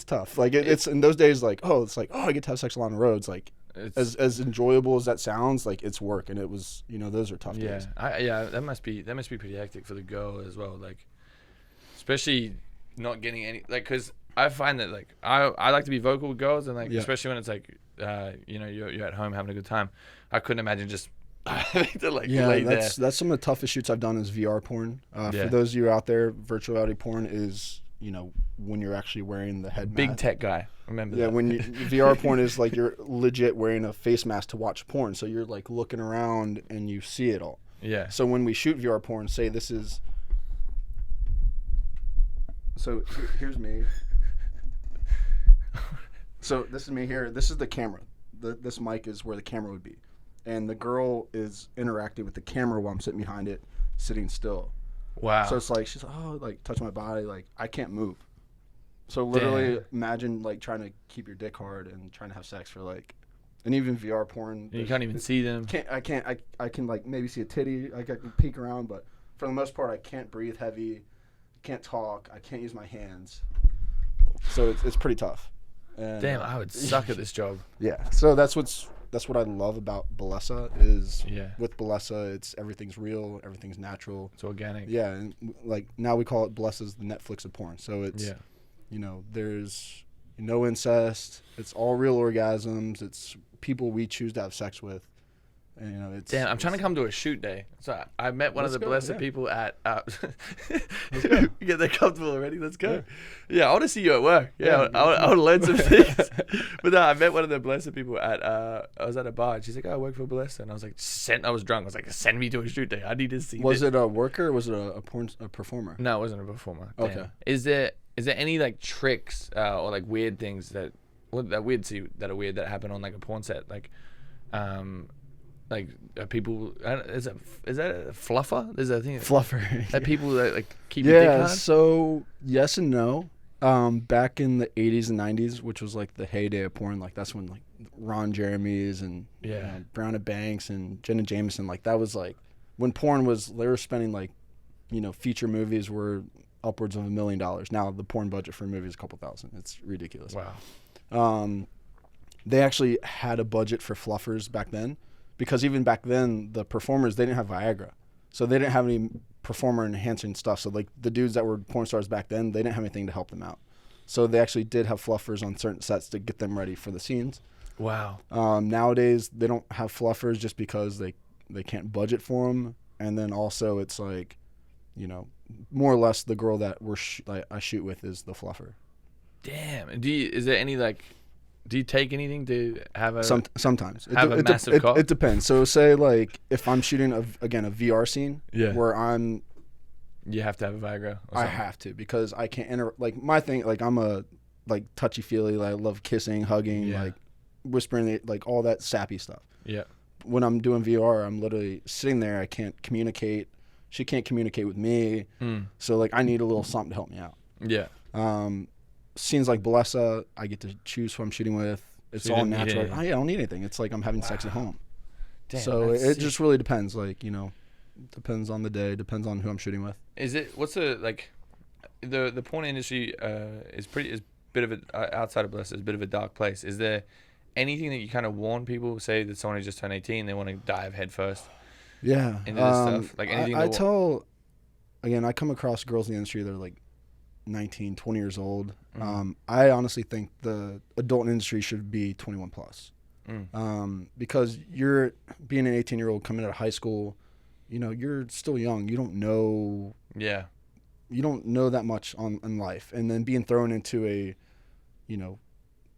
tough. Like it's in those days like I get to have sex on the roads. Like It's, as enjoyable as that sounds, like it's work, and it was those are tough yeah. days. That must be pretty hectic for the girl as well. Like, especially not getting any because I find that like I like to be vocal with girls and like especially when it's like you're at home having a good time. I couldn't imagine just to like lay there. That's some of the toughest shoots I've done is VR porn. For those of you out there, virtual reality porn is when you're actually wearing the head Big mask. tech guy. Remember that. Yeah, when VR porn is like you're legit wearing a face mask to watch porn, so you're like looking around and you see it all. Yeah. So when we shoot VR porn, say this is. So here's me. So this is me here. This is the camera. This mic is where the camera would be, and the girl is interacting with the camera while I'm sitting behind it, sitting still. Wow. So it's like she's like touching my body, like I can't move. So literally imagine like trying to keep your dick hard and trying to have sex for like, and even VR porn. You can't even see them. I can like maybe see a titty. I can peek around, but for the most part, I can't breathe heavy, can't talk, I can't use my hands. So it's pretty tough. And, Damn, I would suck at this job. Yeah. So that's what I love about Bellesa is with Bellesa, it's everything's real, everything's natural. It's organic. Yeah, and like now we call it Belesa's the Netflix of porn. So it's there's no incest. It's all real orgasms. It's people we choose to have sex with. And, it's Damn, I'm trying to come to a shoot day. So I met one of the Bellesa people at. Get that comfortable already. Let's go. Yeah, I want to see you at work. Yeah, I want to learn some things. But no, I met one of the Bellesa people at. I was at a bar. And she's like, "Oh, I work for Bellesa," and I was like, I was drunk. I was like, "Send me to a shoot day. I need to see." Was it a worker? Or was it a performer? No, it wasn't a performer. Okay. Damn. Is there any like tricks or like weird things that are weird that happen on like a porn set like people is that a fluffer? There's a thing Fluffer. that people that like keep your dick hard? So yes and no. Back in the 80s and 90s, which was like the heyday of porn, like that's when like Ron Jeremy's and Brown and Banks and Jenna Jameson, like that was like when porn was, they were spending like, feature movies were upwards of $1 million. Now the porn budget for a movie is a couple thousand. It's ridiculous. Wow. They actually had a budget for fluffers back then. Because even back then, the performers, they didn't have Viagra. So they didn't have any performer enhancing stuff. So like the dudes that were porn stars back then, they didn't have anything to help them out. So they actually did have fluffers on certain sets to get them ready for the scenes. Wow. Nowadays, they don't have fluffers just because they can't budget for them. And then also it's like, more or less the girl that I shoot with is the fluffer. Damn. Is there any like... Do you take anything to have a sometimes have a massive cock? It depends. So say like if I'm shooting a VR scene where you have to have a Viagra. I have to because I can't enter like my thing like I'm a like touchy feely, like I love kissing, hugging, like whispering, like all that sappy stuff. Yeah. When I'm doing VR, I'm literally sitting there. I can't communicate. She can't communicate with me. So like I need a little something to help me out. Yeah. Scenes like Bellesa, I get to choose who I'm shooting with. It's all natural. I don't need anything. It's like I'm having sex at home. Damn, so it just really depends. Like, depends on the day, depends on who I'm shooting with. What's the porn industry is a bit of a, outside of Bellesa, is a bit of a dark place. Is there anything that you kind of warn people, say that someone who just turned 18, they want to dive head first? Yeah. Into this stuff? Like anything I come across girls in the industry that are like 19, 20 years old. I honestly think the adult industry should be 21 plus. Because you're being an 18-year-old coming out of high school, you're still young. You don't know. Yeah. You don't know that much in life, and then being thrown into a,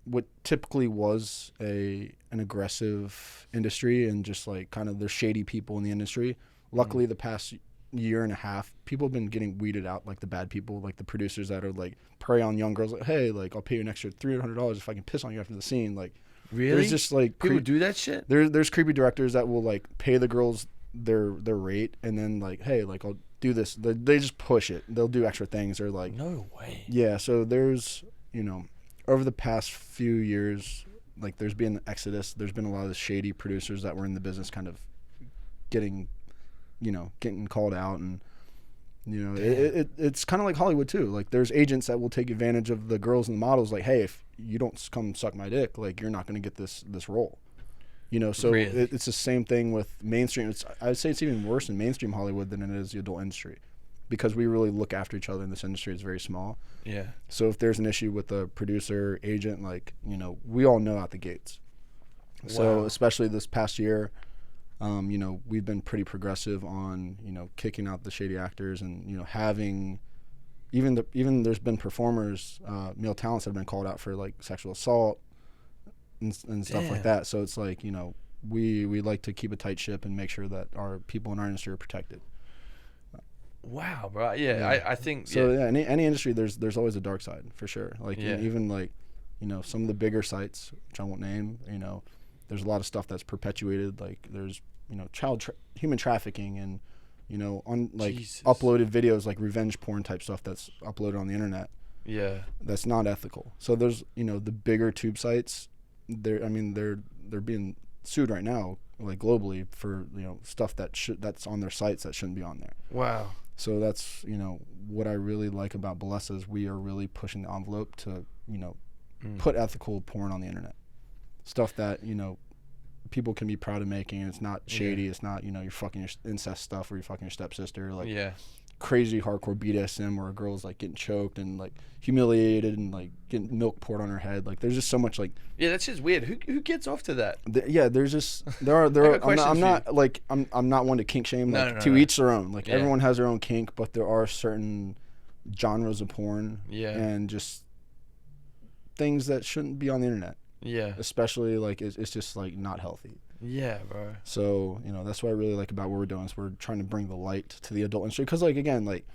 what typically was an aggressive industry, and just like kind of there's shady people in the industry. Luckily, the past year and a half, people have been getting weeded out, like the bad people, like the producers that are like prey on young girls. Like, hey, like I'll pay you an extra $300 if I can piss on you after the scene. Like, really? There's just like people do that shit. There's creepy directors that will like pay the girls their rate, and then like, hey, like I'll do this. They just push it. They'll do extra things, or like, no way. Yeah. So there's over the past few years, like there's been an exodus. There's been a lot of shady producers that were in the business kind of getting called out, and it's kind of like Hollywood too. Like there's agents that will take advantage of the girls and the models. Like, hey, if you don't come suck my dick, like you're not going to get this role. So really? It's the same thing with mainstream. I would say it's even worse in mainstream Hollywood than it is the adult industry, because we really look after each other, and this industry is very small. Yeah. So if there's an issue with a producer, agent, like, we all know out the gates. Wow. So especially this past year, we've been pretty progressive on, kicking out the shady actors, and, having even there's been performers, male talents that have been called out for like sexual assault and stuff like that. So it's like, we like to keep a tight ship and make sure that our people in our industry are protected. Wow, bro. Yeah. I think so. Yeah, any industry, there's always a dark side for sure. Like even like, some of the bigger sites, which I won't name, there's a lot of stuff that's perpetuated. Like there's, human trafficking, and, on like Jesus. uploaded videos, like revenge porn type stuff that's uploaded on the internet. Yeah. That's not ethical. So there's, the bigger tube sites, they're being sued right now, like globally, for, stuff that's on their sites that shouldn't be on there. Wow. So that's, what I really like about Bellesa is we are really pushing the envelope to, put ethical porn on the internet. Stuff that, people can be proud of making, and it's not shady. It's not, you're fucking your incest stuff, or you're fucking your stepsister. Like crazy hardcore BDSM where a girl's like getting choked and like humiliated and like getting milk poured on her head. Like there's just so much like. Yeah, that's just weird. Who gets off to that? There's just there are. I'm not one to kink shame. Like to each their own. Like everyone has their own kink, but there are certain genres of porn. And just things that shouldn't be on the internet. Yeah. Especially like it's just like not healthy. Yeah, bro. So, that's what I really like about what we're doing, is we're trying to bring the light to the adult industry. Because, like, again, like,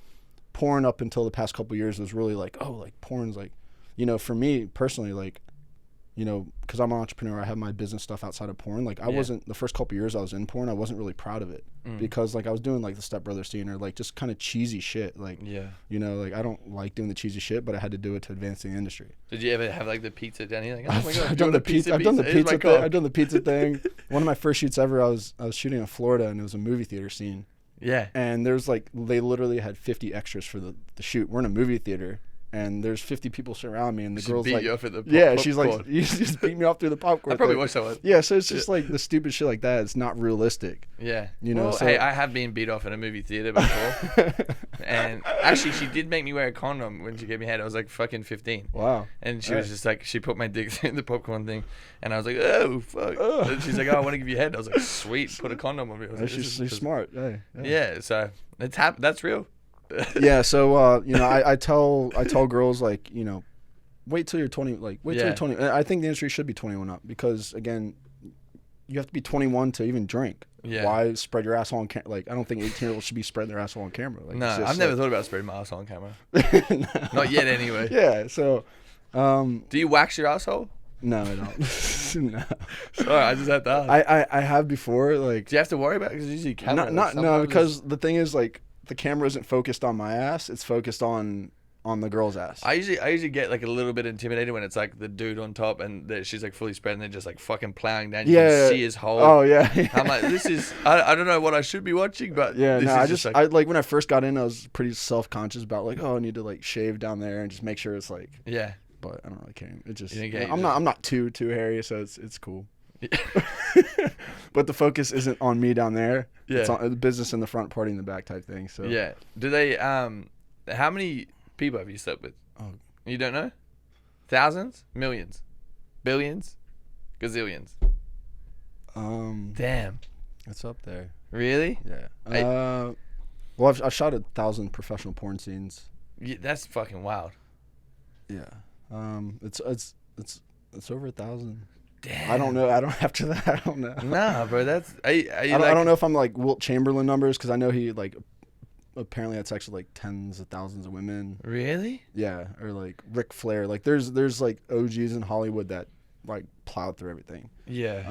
porn up until the past couple of years was really like, oh, like, porn's like, for me personally, like, because I'm an entrepreneur, I have my business stuff outside of porn. Like, I wasn't, the first couple of years I was in porn, I wasn't really proud of it. Because, like, I was doing, like, the Step Brothers scene, or, like, just kind of cheesy shit. Like, like, I don't like doing the cheesy shit, but I had to do it to advance the industry. Did you ever have, like, the pizza, Danny? Like, oh my God, I've done the pizza thing. One of my first shoots ever, I was shooting in Florida, and it was a movie theater scene. Yeah. And there's, like, they literally had 50 extras for the shoot. We're in a movie theater. And there's 50 people surrounding me, and the girl's beat like, you up at the she's like, you just beat me off through the popcorn. I probably watched that one. Yeah, so it's just like the stupid shit like that. It's not realistic. Yeah, Well, so, hey, I have been beat off in a movie theater before, and actually, she did make me wear a condom when she gave me head. I was like fucking 15. Wow. And she was just like, she put my dick in the popcorn thing, and I was like, oh fuck. And she's like, oh, I want to give you head. I was like, sweet, put a condom on me. I was like, she's smart. Hey, yeah. So it's that's real. Yeah, so I tell girls, like, wait till you're 20, like wait till you're 20. I think the industry should be 21 up, because again, you have to be 21 to even drink. Yeah. Why spread your asshole on camera? Like, I don't think 18-year-olds should be spreading their asshole on camera. Like, no, I've never thought about spreading my asshole on camera. No. Not yet, anyway. Yeah. So, do you wax your asshole? No, I don't. No. Sorry, I just had to ask. I have before. Like, do you have to worry about it? Because usually camera. No, because the thing is, like, the camera isn't focused on my ass; it's focused on the girl's ass. I usually get like a little bit intimidated when it's like the dude on top and she's like fully spread and they're just like fucking plowing down. You can see his hole. Oh yeah. I'm like, this is I don't know what I should be watching, but yeah. No, I like when I first got in, I was pretty self-conscious about like, oh, I need to like shave down there and just make sure it's like But I don't really care. It just I'm not too hairy, so it's cool. But the focus isn't on me down there. Yeah, it's on the business in the front, party in the back type thing. So yeah. Do they how many people have you slept with? Oh. You don't know? Thousands? Millions? Billions? Gazillions? Damn. It's up there. Really? Yeah. Well, I've shot 1,000 professional porn scenes. Yeah, that's fucking wild. Yeah. It's over 1,000. Damn. I don't know. I don't after that. I don't know. Nah, bro. That's. I don't know if I'm like Wilt Chamberlain numbers because I know he like apparently had sex with like tens of thousands of women. Really? Yeah, or like Ric Flair. Like there's like OGs in Hollywood that like plowed through everything. Yeah.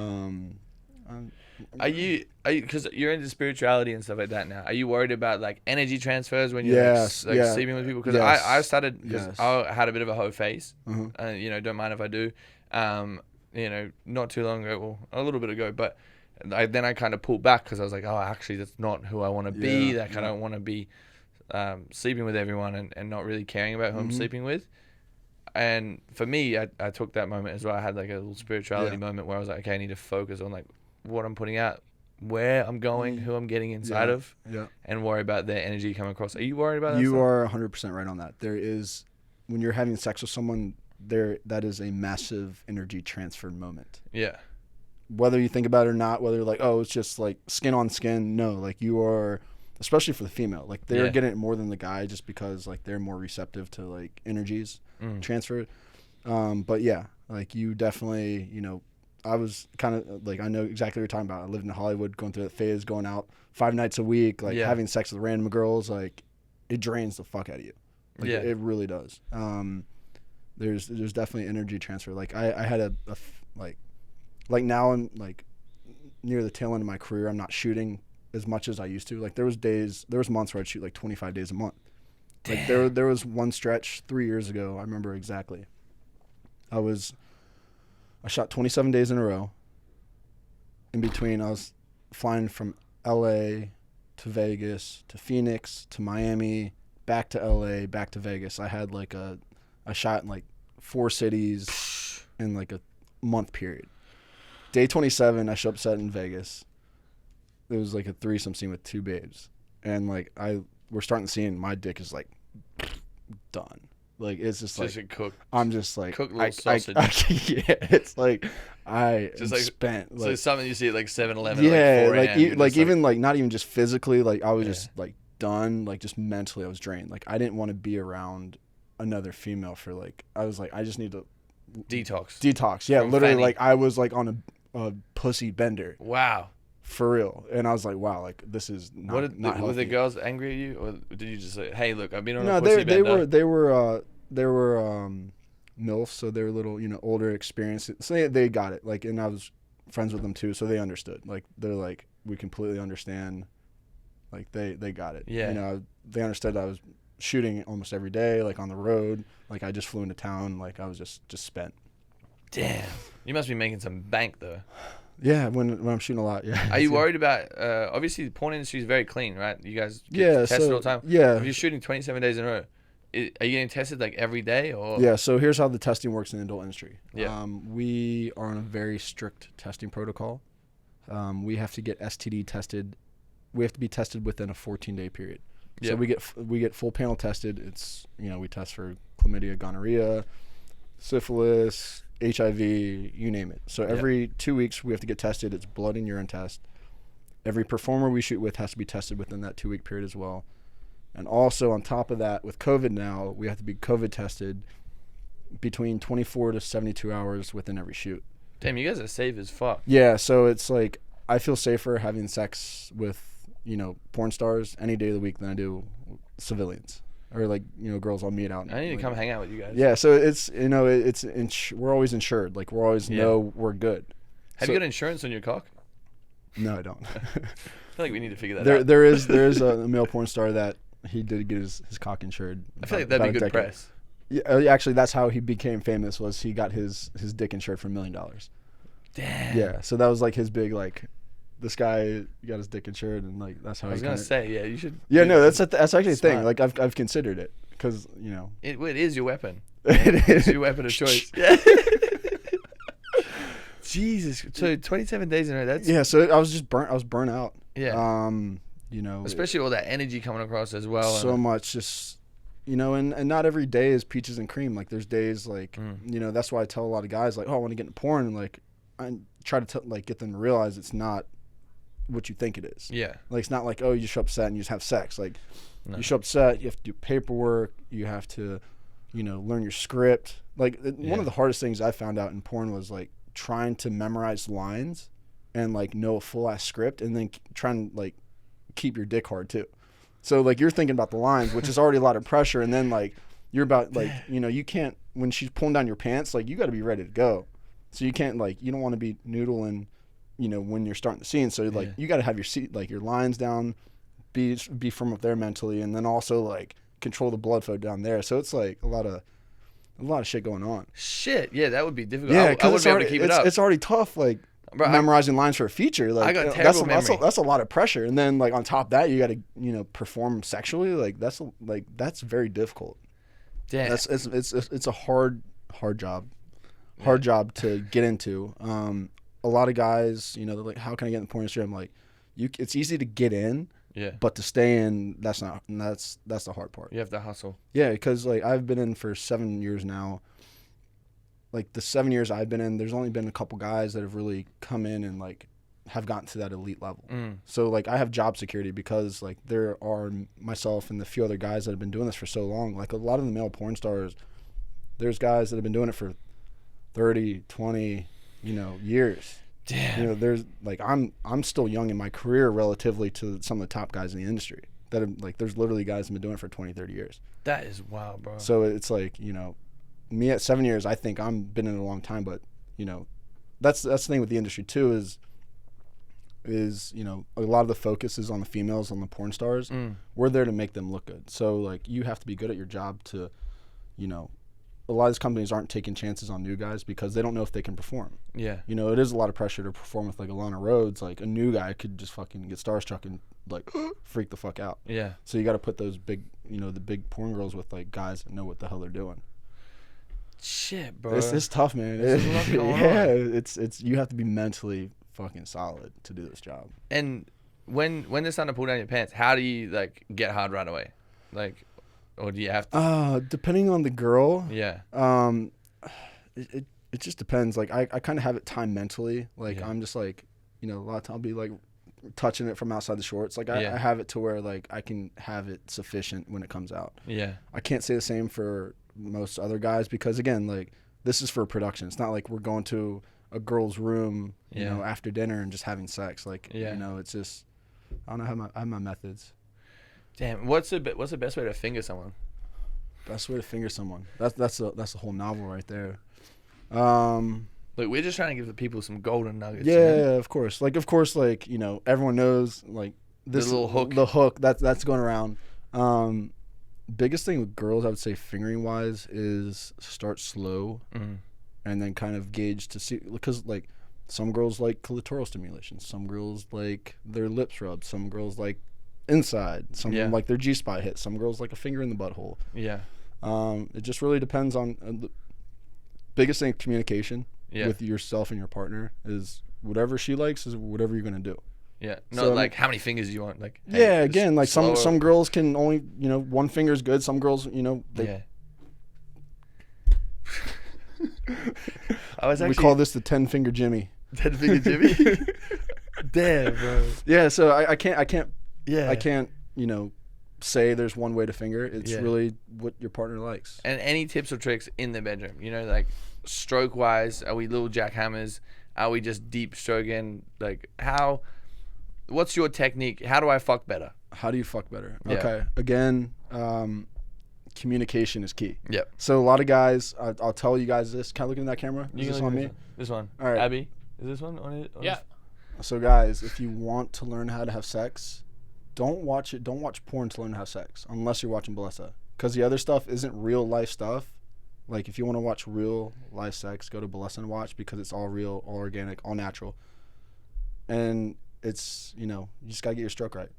Are you because you're into spirituality and stuff like that now? Are you worried about like energy transfers when you're sleeping with people? Because I started because I had a bit of a hoe face. You know, don't mind if I do. You know, not too long ago, well, a little bit ago, but then I kind of pulled back because I was like, oh, actually, that's not who I want to be. Like I don't want to be sleeping with everyone and not really caring about who I'm sleeping with. And for me, I took that moment as well. I had like a little spirituality moment where I was like, okay, I need to focus on like what I'm putting out, where I'm going, who I'm getting inside of, and worry about their energy coming across. Are you worried about that? You are 100% right on that. There is, when you're having sex with someone, that is a massive energy transfer moment. Yeah. Whether you think about it or not, whether like, oh, it's just like skin on skin. No, like you are, especially for the female, like they're getting it more than the guy just because like they're more receptive to like energies transfer. But yeah, like you definitely, you know, I was kind of like, I know exactly what you're talking about. I lived in Hollywood, going through that phase, going out 5 nights a week, like having sex with random girls, like it drains the fuck out of you. Like, it really does. There's definitely energy transfer. Like I had like now I'm like near the tail end of my career. I'm not shooting as much as I used to. Like there was months where I'd shoot like 25 days a month. Like there was one stretch 3 years ago. I remember exactly. I shot 27 days in a row. In between, I was flying from LA to Vegas to Phoenix to Miami, back to LA, back to Vegas. I had like I shot in like 4 cities in like a month period. Day 27, I show up set in Vegas. It was like a threesome scene with 2 babes. And like we're starting the scene, my dick is like done. Like it's just like I'm just like cooked little sausage. It's like I just like spent. So like, it's something you see at like 7-Eleven. Yeah, like 4 a.m. Like even like not even just physically. Like I was just like done. Like just mentally, I was drained. Like I didn't want to be around another female for like. I was like, I just need to detox. Yeah, literally. Fanny. Like I was like on a pussy bender. Wow. For real. And I was like, wow, like this is not healthy. Were the girls angry at you, or did you just say, hey, look, I've been on a pussy bender? They were MILFs, so they were a little, you know, older, experienced. So they got it. Like, and I was friends with them too, so they understood. Like they're like, we completely understand. Like they got it. Yeah. You know, they understood I was shooting almost every day, like on the road. Like I just flew into town. Like I was just spent. Damn. You must be making some bank though. Yeah, when I'm shooting a lot, yeah. Are you worried about, obviously the porn industry is very clean, right? You guys get tested all the time. Yeah. If you're shooting 27 days in a row, are you getting tested like every day? Or? Yeah, so here's how the testing works in the adult industry. Yeah. We are on a very strict testing protocol. We have to get STD tested. We have to be tested within a 14-day period. Yeah. So we get full panel tested. It's, you know, we test for chlamydia, gonorrhea, syphilis, HIV, you name it. So every 2 weeks we have to get tested. It's blood and urine test. Every performer we shoot with has to be tested within that 2 week period as well. And also on top of that, with COVID now, we have to be COVID tested between 24 to 72 hours within every shoot. Damn, you guys are safe as fuck. Yeah, so it's like I feel safer having sex with, you know, porn stars any day of the week than I do civilians. Or like, you know, girls I'll meet out. I need to come hang out with you guys. Yeah, so it's, you know, we're always insured. Like we're always know we're good. Have you got insurance on your cock? No, I don't. I feel like we need to figure that out. There is a male porn star that he did get his cock insured. I feel like that'd be good press. Yeah, actually, that's how he became famous. Was he got his dick insured for $1 million? Damn. Yeah, so that was like his big like. This guy got his dick insured, and like that's how. I was gonna say, yeah, you should. Yeah, no, that's actually a thing. Like I've considered it because you know it is your weapon. It is your weapon of choice. Yeah. Jesus, so 27 days in a row. That's So I was just burnt. I was burnt out. Yeah. You know, especially all that energy coming across as well. So much, just you know, and not every day is peaches and cream. Like there's days like, you know, that's why I tell a lot of guys like, oh, I want to get into porn. And like, I try to like get them to realize it's not what you think it is. Yeah. Like it's not like, oh, you show up set and you just have sex. Like you show up set, you have to do paperwork. You have to, you know, learn your script. Like one of the hardest things I found out in porn was like trying to memorize lines and like know a full ass script and then trying to like keep your dick hard too. So like you're thinking about the lines, which is already a lot of pressure, and then like you're about like, you know, you can't, when she's pulling down your pants, like you got to be ready to go. So you can't like, you don't want to be noodling, you know, when you're starting the scene. So like you got to have your seat, like your lines down, be firm up there mentally, and then also like control the blood flow down there. So it's like a lot of shit going on. Shit, yeah, that would be difficult. Yeah, I wouldn't be able to keep it up. It's already tough, like bro, memorizing lines for a feature. Like I got terrible memory. That's a lot of pressure. And then like on top of that, you got to, you know, perform sexually. Like that's very difficult. Damn. It's a hard job. Hard job to get into. A lot of guys, you know, they're like, how can I get in the porn industry? I'm like, it's easy to get in. Yeah. But to stay in, that's the hard part. You have to hustle. Yeah, because like I've been in for 7 years now. Like the 7 years I've been in, there's only been a couple guys that have really come in and like have gotten to that elite level. So like I have job security because like there are myself and the few other guys that have been doing this for so long. Like a lot of the male porn stars, there's guys that have been doing it for 30, 20, you know, years. Damn. You know, there's like I'm still young in my career relatively to some of the top guys in the industry. That have, like there's literally guys that have been doing it for 20, 30 years. That is wild, bro. So it's like, you know, me at 7 years, I think I'm been in it a long time, but you know, that's the thing with the industry too is you know, a lot of the focus is on the females, on the porn stars. We're there to make them look good. So like you have to be good at your job to, you know, a lot of these companies aren't taking chances on new guys because they don't know if they can perform. Yeah. You know, it is a lot of pressure to perform with like Alana Rhodes. Like a new guy could just fucking get starstruck and like freak the fuck out. Yeah. So you got to put those big, you know, the big porn girls with like guys that know what the hell they're doing. Shit, bro. It's tough, man. It's you have to be mentally fucking solid to do this job. And when they're starting to pull down your pants, how do you like get hard right away? Like, or do you have to? Depending on the girl. Yeah. It just depends. Like I kind of have it timed mentally. Like I'm just like, you know, a lot of time I'll be like touching it from outside the shorts. Like I have it to where like I can have it sufficient when it comes out. Yeah. I can't say the same for most other guys because again, like this is for production. It's not like we're going to a girl's room, you know, after dinner and just having sex. Like, you know, it's just, I don't know, I have my methods. Damn, what's the best way to finger someone? Best way to finger someone. That's a whole novel right there. Look, we're just trying to give the people some golden nuggets. Yeah, of course. Like, you know, everyone knows like this the little hook. The hook that's going around. Biggest thing with girls, I would say, fingering wise, is start slow, and then kind of gauge to see because like some girls like clitoral stimulation, some girls like their lips rubbed, some girls like inside, some like their G-spot hit, some girls like a finger in the butthole. Yeah. It just really depends on the biggest thing. Communication with yourself and your partner is whatever she likes is whatever you're gonna do. Yeah. No, so, like how many fingers do you want? Like hey, again, like some girls can only, you know, one finger is good. Some girls, you know, they we call this the 10-finger Jimmy. 10-finger Jimmy. Damn, bro. Yeah, so I can't you know, say there's one way to finger. It's really what your partner likes. And any tips or tricks in the bedroom, you know, like stroke wise, are we little jackhammers? Are we just deep stroking? Like what's your technique? How do I fuck better? How do you fuck better? Yeah. Okay. Again, communication is key. Yep. So a lot of guys, I'll tell you guys this. Can I look in that camera? Is this on me? This one. All right. Abby, is this one on it? Yeah. So guys, if you want to learn how to have sex, don't watch porn to learn how to have sex unless you're watching Bellesa. Because the other stuff isn't real life stuff. Like if you want to watch real life sex, go to Bellesa and watch because it's all real, all organic, all natural. And it's, you know, you just gotta get your stroke right.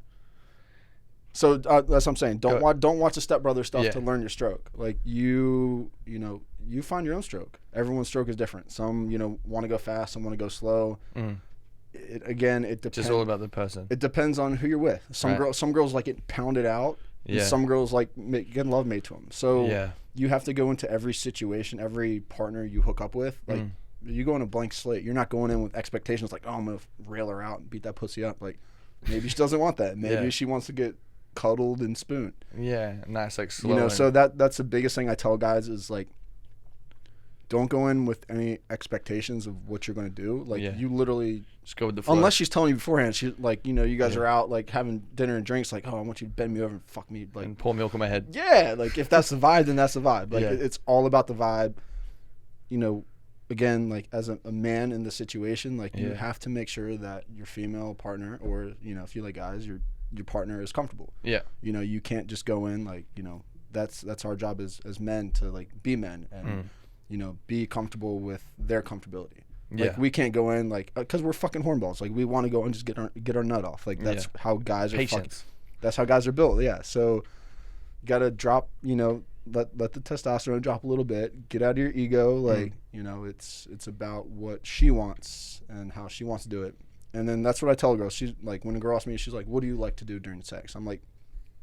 So that's what I'm saying. Don't watch the stepbrother stuff to learn your stroke. Like you know, you find your own stroke. Everyone's stroke is different. Some, you know, want to go fast, some want to go slow. It depends. Just all about the person. It depends on who you're with. Some girls like it pounded out. And some girls like getting love made to them. So you have to go into every situation, every partner you hook up with, like you go in a blank slate. You're not going in with expectations like, oh, I'm gonna rail her out and beat that pussy up. Like maybe she doesn't want that. Maybe she wants to get cuddled and spooned. Yeah, nice, like slow. You know, so that's the biggest thing I tell guys is like, don't go in with any expectations of what you're going to do. Like you literally just go with the flow. Unless she's telling you beforehand, she's like, you know, you guys are out like having dinner and drinks. Like, oh, I want you to bend me over and fuck me, like, and pour milk on my head. Yeah, like if that's the vibe, then that's the vibe. Like it's all about the vibe. You know, again, like as a man in the situation, like you have to make sure that your female partner, or you know, if you like guys, your partner is comfortable. Yeah. You know, you can't just go in like, you know, that's our job as men to like be men and. You know, be comfortable with their comfortability. Like we can't go in like because we're fucking hornballs. Like we want to go and just get our nut off. Like that's how guys are. That's how guys are built. Yeah. So you gotta drop. You know, let the testosterone drop a little bit. Get out of your ego. Like you know, it's about what she wants and how she wants to do it. And then that's what I tell girls. She's like, when a girl asks me, she's like, "What do you like to do during sex?" I'm like,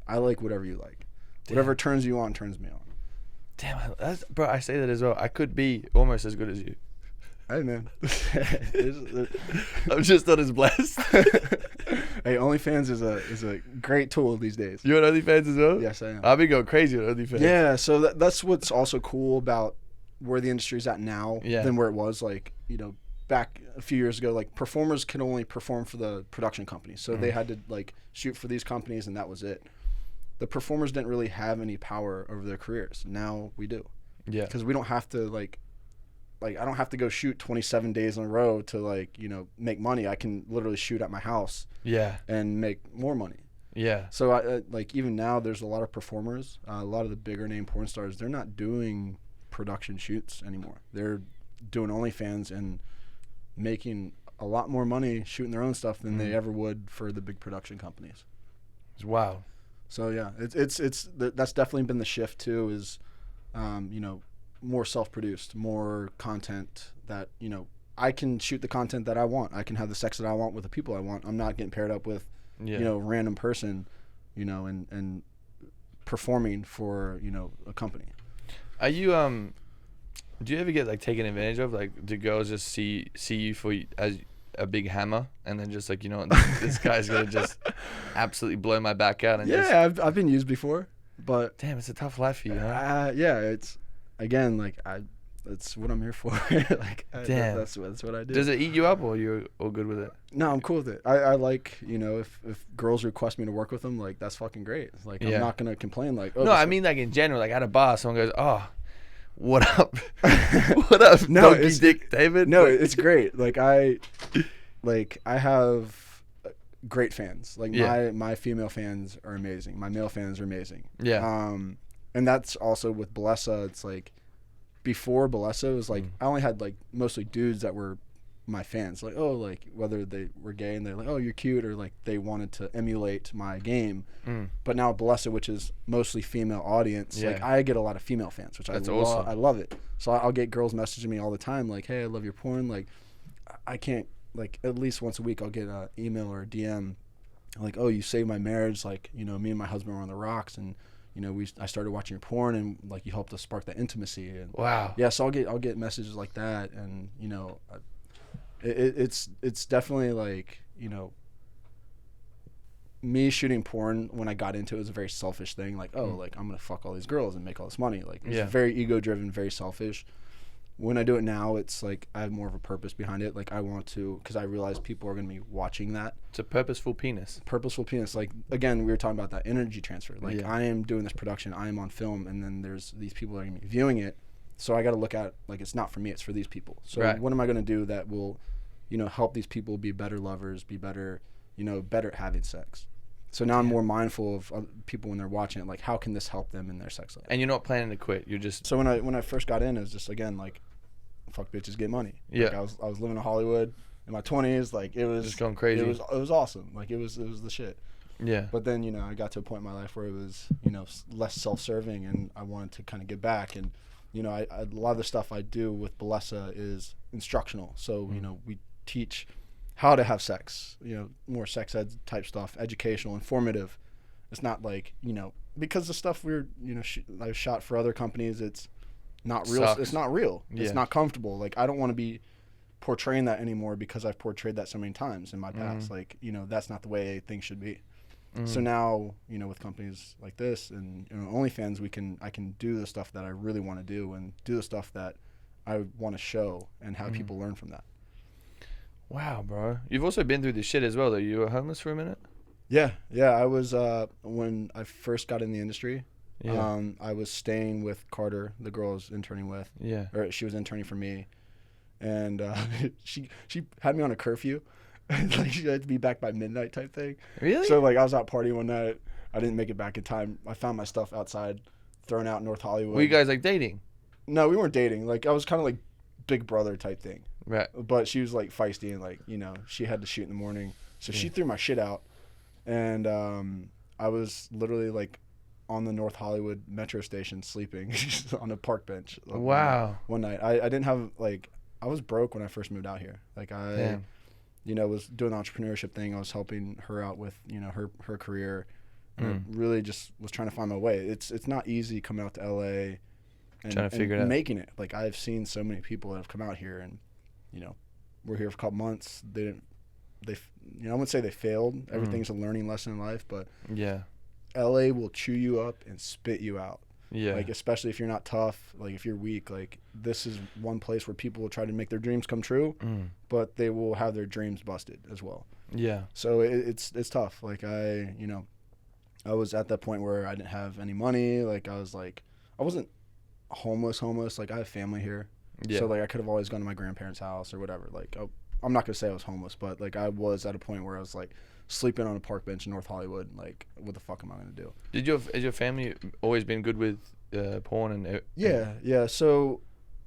"I like whatever you like. Whatever turns you on turns me on." Damn, bro, I say that as well. I could be almost as good as you. Hey, man. I'm just not as blessed. Hey, OnlyFans is a great tool these days. You on OnlyFans as well? Yes, I am. I've been going crazy on OnlyFans. Yeah, so that's what's also cool about where the industry's at now than where it was, like, you know, back a few years ago. Like, performers can only perform for the production companies. So they had to, like, shoot for these companies, and that was it. The performers didn't really have any power over their careers. Now we do. Yeah. Because we don't have to, like I don't have to go shoot 27 days in a row to, like, you know, make money. I can literally shoot at my house. Yeah. And make more money. Yeah. So, like, even now there's a lot of performers, a lot of the bigger name porn stars, they're not doing production shoots anymore. They're doing OnlyFans and making a lot more money shooting their own stuff than they ever would for the big production companies. Wow. So yeah, it's that's definitely been the shift too. Is, you know, more self-produced, more content that, you know, I can shoot the content that I want. I can have the sex that I want with the people I want. I'm not getting paired up with, you know, a random person, you know, and performing for, you know, a company. Are you do you ever get like taken advantage of? Like, do girls just see you for as a big hammer, and then just like, you know, this guy's gonna just absolutely blow my back out? And I've been used before, but damn, it's a tough life for you, huh? Yeah, it's again like that's what I'm here for. Like, damn, that's what I do. Does it eat you up, or you're all good with it? No, I'm cool with it. I like, you know, if girls request me to work with them, like, that's fucking great. Like, I'm not gonna complain. Like, no, I mean, like, in general, like at a bar, someone goes, "Oh, what up? What up, no, Donkey Dick David?" No, it's great. Like I have great fans. Like my female fans are amazing. My male fans are amazing. Yeah. And that's also with Bellesa. It's like before Bellesa, it was like I only had like mostly dudes that were my fans. Like, oh, like whether they were gay and they're like, oh, you're cute, or like they wanted to emulate my game. But now Bellesa, which is mostly female audience, like I get a lot of female fans, which awesome. I love it. So I'll get girls messaging me all the time like, hey, I love your porn. Like, I can't, like, at least once a week I'll get an email or a DM like, oh, you saved my marriage. Like, you know, me and my husband were on the rocks, and you know, I started watching your porn, and like you helped us spark that intimacy. And wow. Yeah, so I'll get messages like that, and you know, it's definitely like, you know, me shooting porn when I got into it was a very selfish thing. Like, oh, like I'm gonna fuck all these girls and make all this money. Like, it's very ego driven, very selfish. When I do it now, it's like I have more of a purpose behind it. Like, I want to, because I realize people are going to be watching that. It's a purposeful penis. Purposeful penis. Like, again, we were talking about that energy transfer. Like, I am doing this production, I am on film, and then there's these people that are going to be viewing it. So I got to look at, like, it's not for me, it's for these people. So what am I going to do that will, you know, help these people be better lovers, be better, you know, better at having sex? So now I'm more mindful of people when they're watching it. Like, how can this help them in their sex life? And you're not planning to quit. You're just... So when I first got in, it was just, again, like, fuck bitches, get money. Yeah. Like, I was living in Hollywood in my 20s. Like, it was... Just going crazy. It was awesome. Like, it was the shit. Yeah. But then, you know, I got to a point in my life where it was, you know, less self-serving, and I wanted to kind of get back. And, you know, a lot of the stuff I do with Bellesa is instructional. So, you know, we teach how to have sex, you know, more sex ed type stuff, educational, informative, It's not like, because the stuff I've shot for other companies, it's not real. Sucks. It's not real. Yeah. It's not comfortable. Like, I don't want to be portraying that anymore because I've portrayed that so many times in my past. Like, that's not the way things should be. So now, with companies like this and OnlyFans, I can do the stuff that I really want to do and do the stuff that I want to show and have people learn from that. Wow, bro. You've also been through this shit as well, though. You were homeless for a minute? Yeah. I was, when I first got in the industry, Yeah. I was staying with Carter, the girl I was interning with. Yeah. Or she was interning for me. And she had me on a curfew. Like, she had to be back by midnight type thing. Really? So, like, I was out partying one night. I didn't make it back in time. I found my stuff outside, thrown out in North Hollywood. Were you guys, like, dating? No, we weren't dating. Like, I was kind of like big brother type thing. Right. But she was, like, feisty and, like, she had to shoot in the morning. So she threw my shit out. And I was literally, like, on the North Hollywood metro station sleeping on a park bench. Wow. One night. I didn't have, like, I was broke when I first moved out here. Like, Damn. was doing the entrepreneurship thing. I was helping her out with, her career. And I really just was trying to find my way. It's not easy coming out to LA and Trying to figure it out. making it. Like, I've seen so many people that have come out here and, we're here for a couple months. I wouldn't say they failed. Everything's a learning lesson in life, but Yeah. LA will chew you up and spit you out. Yeah. Like, especially if you're not tough, like if you're weak, like this is one place where people will try to make their dreams come true, but they will have their dreams busted as well. Yeah. So it's tough. Like, I was at that point where I didn't have any money. Like, I wasn't homeless. Like, I have family here. Yeah. So, like, I could have always gone to my grandparents' house or whatever. Like, I'm not going to say I was homeless, but, like, I was at a point where I was, like, sleeping on a park bench in North Hollywood. Like, what the fuck am I going to do? Has your family always been good with porn and? Yeah. So,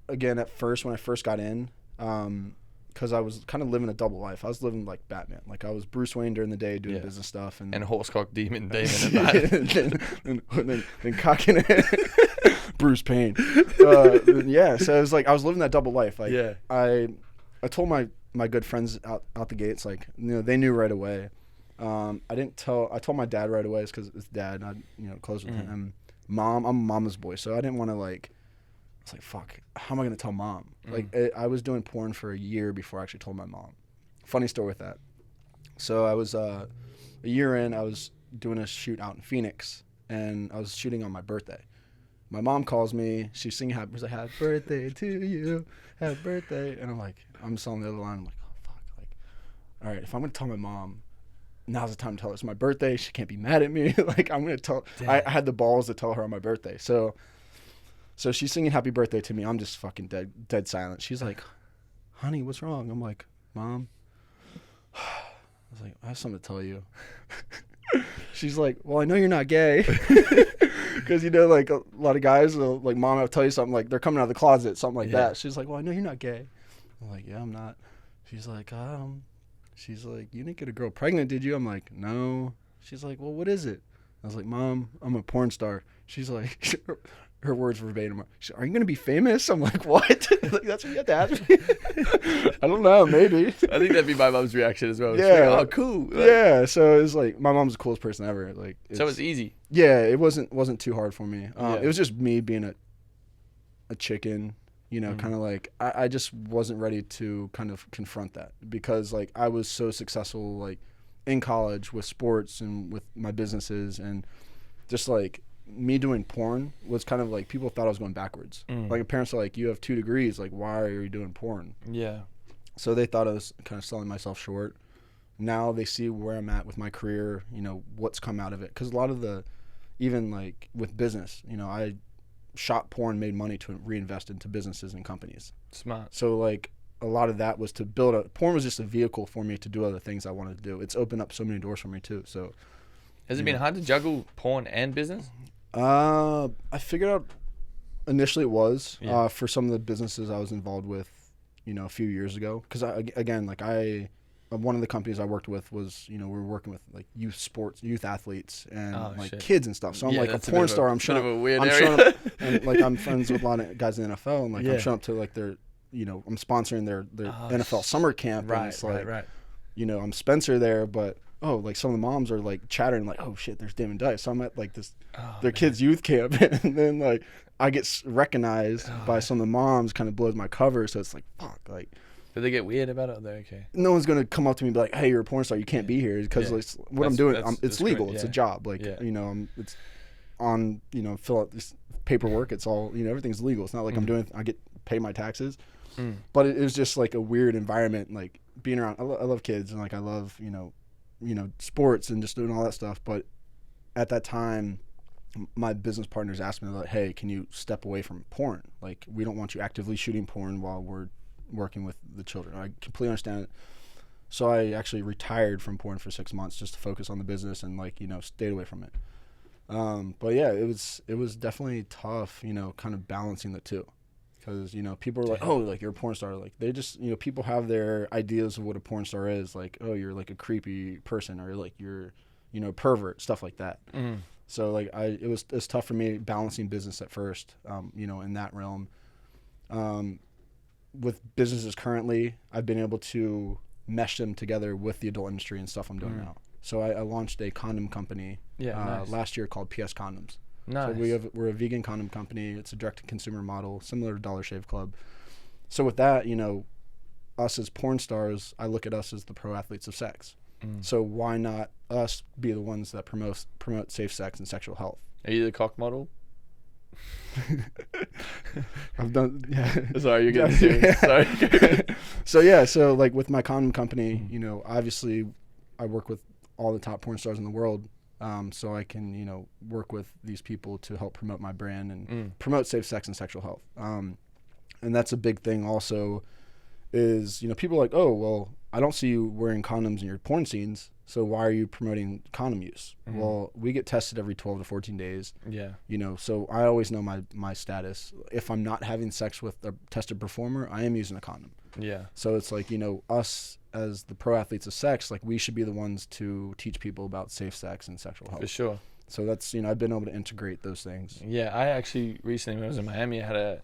again, at first, when I first got in, because I was kind of living a double life. I was living like Batman. Like, I was Bruce Wayne during the day doing business stuff. And horsecock demon Damon at night. then cocking it. Bruce Payne. So it was like I was living that double life. Like, I told my good friends out the gates, like, they knew right away. I told my dad right away, because it's dad, and I close with him. Mom, I'm a mama's boy, so I didn't want to, like, it's like, fuck, how am I gonna tell mom? Like, I was doing porn for a year before I actually told my mom. Funny story with that. So I was a year in, I was doing a shoot out in Phoenix, and I was shooting on my birthday. My mom calls me, she's singing happy birthday to you, happy birthday, and I'm just on the other line. I'm like, oh fuck, like, all right, if I'm gonna tell my mom, now's the time to tell her. It's my birthday, she can't be mad at me. Like, I'm gonna tell. I had the balls to tell her on my birthday. So she's singing happy birthday to me. I'm just fucking dead silent. She's like, honey, what's wrong? I'm like, Mom, I was like, I have something to tell you. She's like, well, I know you're not gay. Because, like, a lot of guys will, like, Mom, I'll tell you something, like, they're coming out of the closet, something like that. She's like, well, I know you're not gay. I'm like, yeah, I'm not. She's like, you didn't get a girl pregnant, did you? I'm like, no. She's like, well, what is it? I was like, Mom, I'm a porn star. She's like, her words verbatim, she's like, are you going to be famous? I'm like, what? Like, that's what you have to ask me? I don't know, maybe. I think that'd be my mom's reaction as well. Yeah. Like, oh, cool. Like, yeah, so it was like, my mom's the coolest person ever. Like, so it's easy. Yeah, it wasn't too hard for me. It was just me being a chicken, kind of like, I just wasn't ready to kind of confront that, because, like, I was so successful, like, in college with sports and with my businesses, and just, like, me doing porn was kind of like, people thought I was going backwards. Like, my parents are like, you have 2 degrees, like, why are you doing porn? Yeah. So they thought I was kind of selling myself short. Now they see where I'm at with my career, what's come out of it. Because a lot of even like with business, I shot porn, made money to reinvest into businesses and companies. Smart. So, like, a lot of that was to porn was just a vehicle for me to do other things I wanted to do. It's opened up so many doors for me too. So, has it been hard to juggle porn and business? I figured out initially it was for some of the businesses I was involved with, a few years ago. Because one of the companies I worked with was, we were working with, like, youth athletes and kids and stuff. So I'm like a porn star. I'm showing up, and, like, I'm friends with a lot of guys in the NFL, and, like, I'm showing up to, like, their, I'm sponsoring their NFL summer camp. Right, and it's like, right. I'm Spencer there, but oh, like some of the moms are like chattering like, oh shit, there's Damon Dice. So I'm at like this their kids' youth camp, and then like I get recognized by some of the moms, kind of blows my cover. So it's like, fuck, like. Did they get weird about it? They're okay. No one's gonna come up to me and be like, hey, you're a porn star, you can't be here, because like, what I'm doing, it's legal, great, it's a job, like you know, it's on, you know, fill out this paperwork, it's all, you know, everything's legal. It's not like I get pay my taxes, but it was just like a weird environment, like being around. I love kids, and like I love you know sports and just doing all that stuff. But at that time, my business partners asked me like, hey, can you step away from porn? Like, we don't want you actively shooting porn while we're working with the children. I completely understand it. So I actually retired from porn for 6 months just to focus on the business and like, you know, stayed away from it. But yeah, it was definitely tough, you know, kind of balancing the two, because, you know, people are like, oh, like you're a porn star. Like they just, you know, people have their ideas of what a porn star is, like, oh, you're like a creepy person, or like you're, you know, pervert, stuff like that. So like it was tough for me balancing business at first, you know, in that realm. With businesses currently, I've been able to mesh them together with the adult industry and stuff I'm doing now. So I launched a condom company last year called PS Condoms. Nice. So we're a vegan condom company. It's a direct-to-consumer model, similar to Dollar Shave Club. So with that, you know, us as porn stars, I look at us as the pro athletes of sex. So why not us be the ones that promote safe sex and sexual health? Are you the cock model? I've done, yeah. Sorry, you're getting serious. Sorry. So like with my condom company, you know, obviously I work with all the top porn stars in the world, so I can, you know, work with these people to help promote my brand and promote safe sex and sexual health. And that's a big thing also is, you know, people are like, oh, well, I don't see you wearing condoms in your porn scenes, so why are you promoting condom use? Well, we get tested every 12 to 14 days. Yeah. You know, so I always know my status. If I'm not having sex with a tested performer, I am using a condom. Yeah. So it's like, you know, us as the pro athletes of sex, like we should be the ones to teach people about safe sex and sexual health. For sure. So that's, you know, I've been able to integrate those things. Yeah, I actually recently when I was in Miami, I had a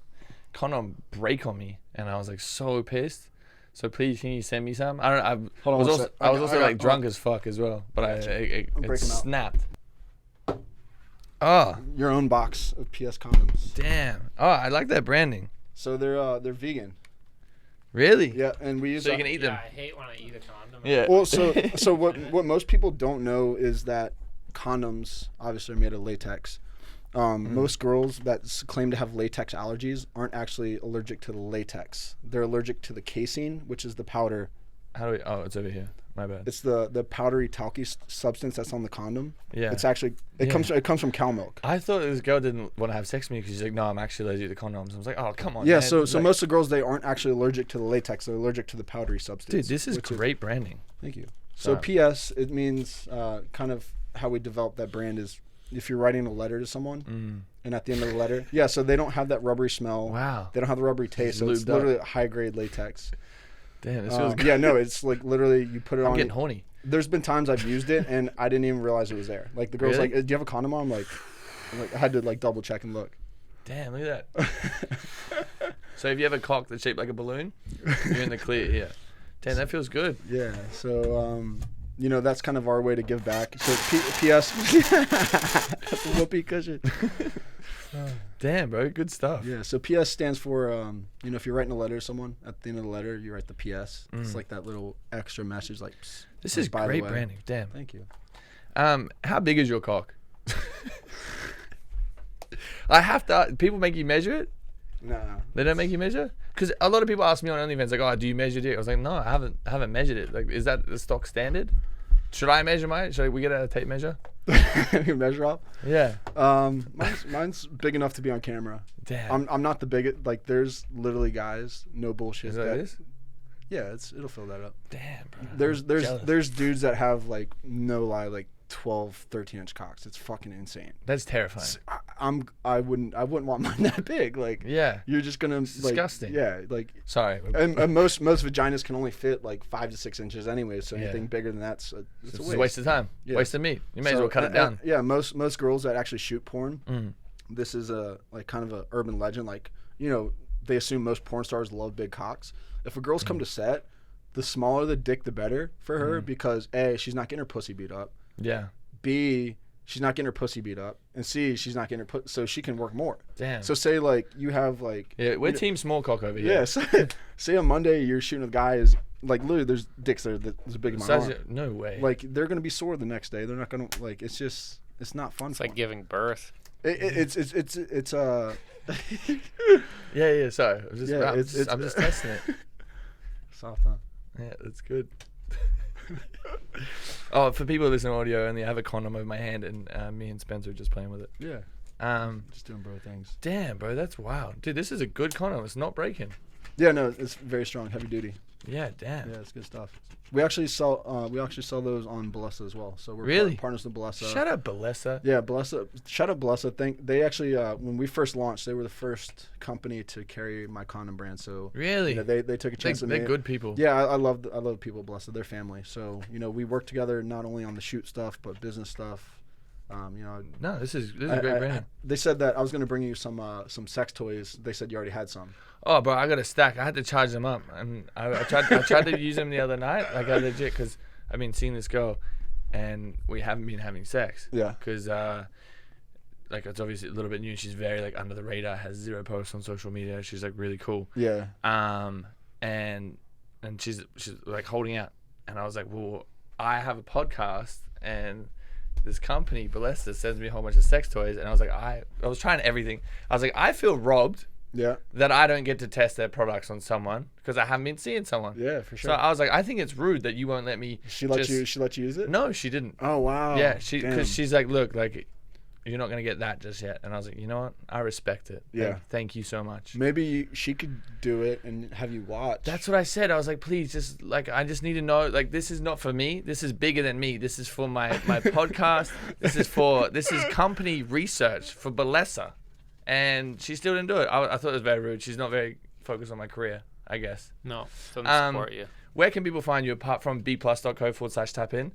condom break on me, and I was like so pissed. So please, can you send me some? I don't know. I was also like drunk as fuck as well, but it snapped. Oh, your own box of PS condoms. Damn. Oh, I like that branding. So they're vegan. Really? Yeah, and we use. So you can eat them. I hate when I eat a condom. Yeah. Well, so what most people don't know is that condoms obviously are made of latex. Most girls that claim to have latex allergies aren't actually allergic to the latex. They're allergic to the casing, which is the powder. How do we? Oh, it's over here. My bad. It's the powdery talky substance that's on the condom. Yeah. It's actually it comes from cow milk. I thought this girl didn't want to have sex with me because she's like, no, I'm actually allergic to condoms. I was like, oh, come on. Yeah. Man. So like, most of the girls, they aren't actually allergic to the latex. They're allergic to the powdery substance. Dude, this is great branding. Thank you. So PS, it means kind of how we develop that brand is if you're writing a letter to someone. And at the end of the letter, so they don't have that rubbery smell. Wow. They don't have the rubbery taste. So it's literally high grade latex. Damn, this feels good. Yeah, no, it's like literally you put it on. I'm getting horny. There's been times I've used it and I didn't even realize it was there. Like the girl's like, "Do you have a condom on?" I'm like, I had to like double check and look. Damn, look at that. So if you have a cock that's shaped like a balloon, you're in the clear. Yeah. Damn, that feels good. Yeah. So you know, that's kind of our way to give back. So PS, whoopee cushion. Damn, bro, good stuff. Yeah. So PS stands for, you know, if you're writing a letter to someone, at the end of the letter, you write the PS. It's like that little extra message, like. This is great branding. Damn. Thank you. How big is your cock? I have to. People make you measure it. No. They don't make you measure? Because a lot of people ask me on OnlyFans, like, oh, do you measure it? I was like, no, I haven't measured it. Like, is that the stock standard? Should I measure mine? Should we get a tape measure? You measure up? Yeah. Mine's big enough to be on camera. Damn. I'm not the biggest. Like, there's literally guys, no bullshit. Is that what it is? Yeah, it'll fill that up. Damn, bro. There's dudes that have like no lie, like 12, 13-inch cocks. It's fucking insane. That's terrifying. I wouldn't want mine that big. Like, yeah, you're just gonna it's disgusting. Yeah, like sorry. And most vaginas can only fit like 5 to 6 inches anyway. So anything bigger than that's it's a waste of time. Yeah. Waste of meat. You may as well cut it down. Yeah, most girls that actually shoot porn, this is a like kind of a urban legend. Like, you know, they assume most porn stars love big cocks. If a girl's come to set, the smaller the dick, the better for her because A, she's not getting her pussy beat up. Yeah. B, she's not getting her pussy beat up, and C, she's not getting her so she can work more. Damn. So say like you have like we're team small cock over here. yeah. Say on Monday you're shooting with guys like literally there's dicks there that's big in my arm. No way. Like they're gonna be sore the next day. They're not gonna like it's not fun. It's like giving birth. It's yeah. Sorry, I'm just testing it. soft, huh? Yeah, that's good. Oh, for people listening to audio only, I have a condom over my hand, and me and Spencer are just playing with it. Yeah. Just doing bro things. Damn, bro, that's wild, dude. This is a good condom. It's not breaking. Yeah, no, it's very strong, heavy duty. Yeah, damn. Yeah, it's good stuff. We actually sell those on Bellesa as well. So we're really partners with Bellesa. Shout out Bellesa. Yeah, Bellesa. Shout out Bellesa. They actually when we first launched, they were the first company to carry my condom brand. So really, they took a chance on me. They're good people. Yeah, I love people at Bellesa. They're family. So we work together not only on the shoot stuff but business stuff. No, this is a great brand. They said that I was going to bring you some sex toys. They said you already had some. Oh, bro, I got a stack. I had to charge them up, and I tried to use them the other night, like I legit, because I've been seeing this girl, and we haven't been having sex. Yeah. Because like it's obviously a little bit new. She's very like under the radar, has 0 posts on social media. She's like really cool. Yeah. And she's like holding out, and I was like, well, I have a podcast, and this company Bellesa sends me a whole bunch of sex toys, and I was like, I was trying everything. I was like, I feel robbed. Yeah. That I don't get to test their products on someone because I haven't been seeing someone. Yeah, for sure. So I was like, I think it's rude that you won't let me. She let you use it? No, she didn't. Oh wow. Yeah, because she's like, look, like, you're not gonna get that just yet. And I was like, you know what? I respect it. Yeah. Thank you so much. Maybe she could do it and have you watch. That's what I said. I was like, please, just like, I just need to know, like, this is not for me. This is bigger than me. This is for my podcast. This is company research for Bellesa. And she still didn't do it. I thought it was very rude. She's not very focused on my career, I guess. No, doesn't support you. Where can people find you apart from bplus.co/tap-in?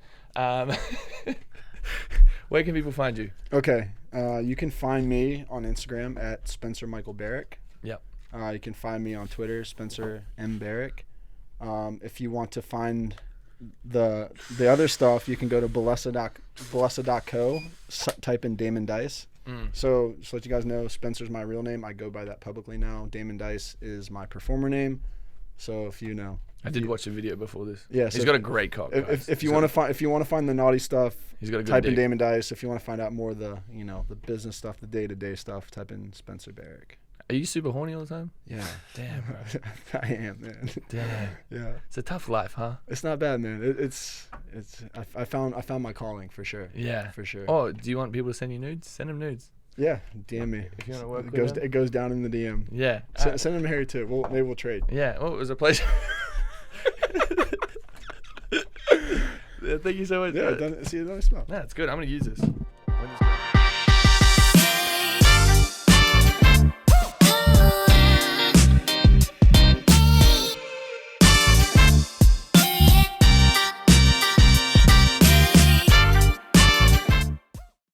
Where can people find you? Okay. You can find me on Instagram at Spencer Michael Barrick. Yep. You can find me on Twitter, Spencer M. Barrick. If you want to find the other stuff, you can go to Bellesa.co, type in Damon Dice. So just to let you guys know, Spencer's my real name. I go by that publicly now. Damon Dice is my performer name. So if you know, I did watch a video before this. Yeah, he's got a great cock. If you want to find the naughty stuff, he's got a good type in dick. Damon Dice. If you want to find out more of the the business stuff, the day-to-day stuff, type in Spencer Barrick. Are you super horny all the time? Yeah. Damn, bro. I am, man. Damn. Yeah. It's a tough life, huh? It's not bad, man. I found my calling for sure. Yeah. For sure. Oh, do you want people to send you nudes? Send them nudes. Yeah, DM me. If you want to work with them. It goes down in the DM. Yeah. Send them Harry too. Maybe we'll trade. Yeah. Well, it was a pleasure. Yeah, thank you so much. Yeah, see, it doesn't smell. Yeah, it's good. I'm gonna use this.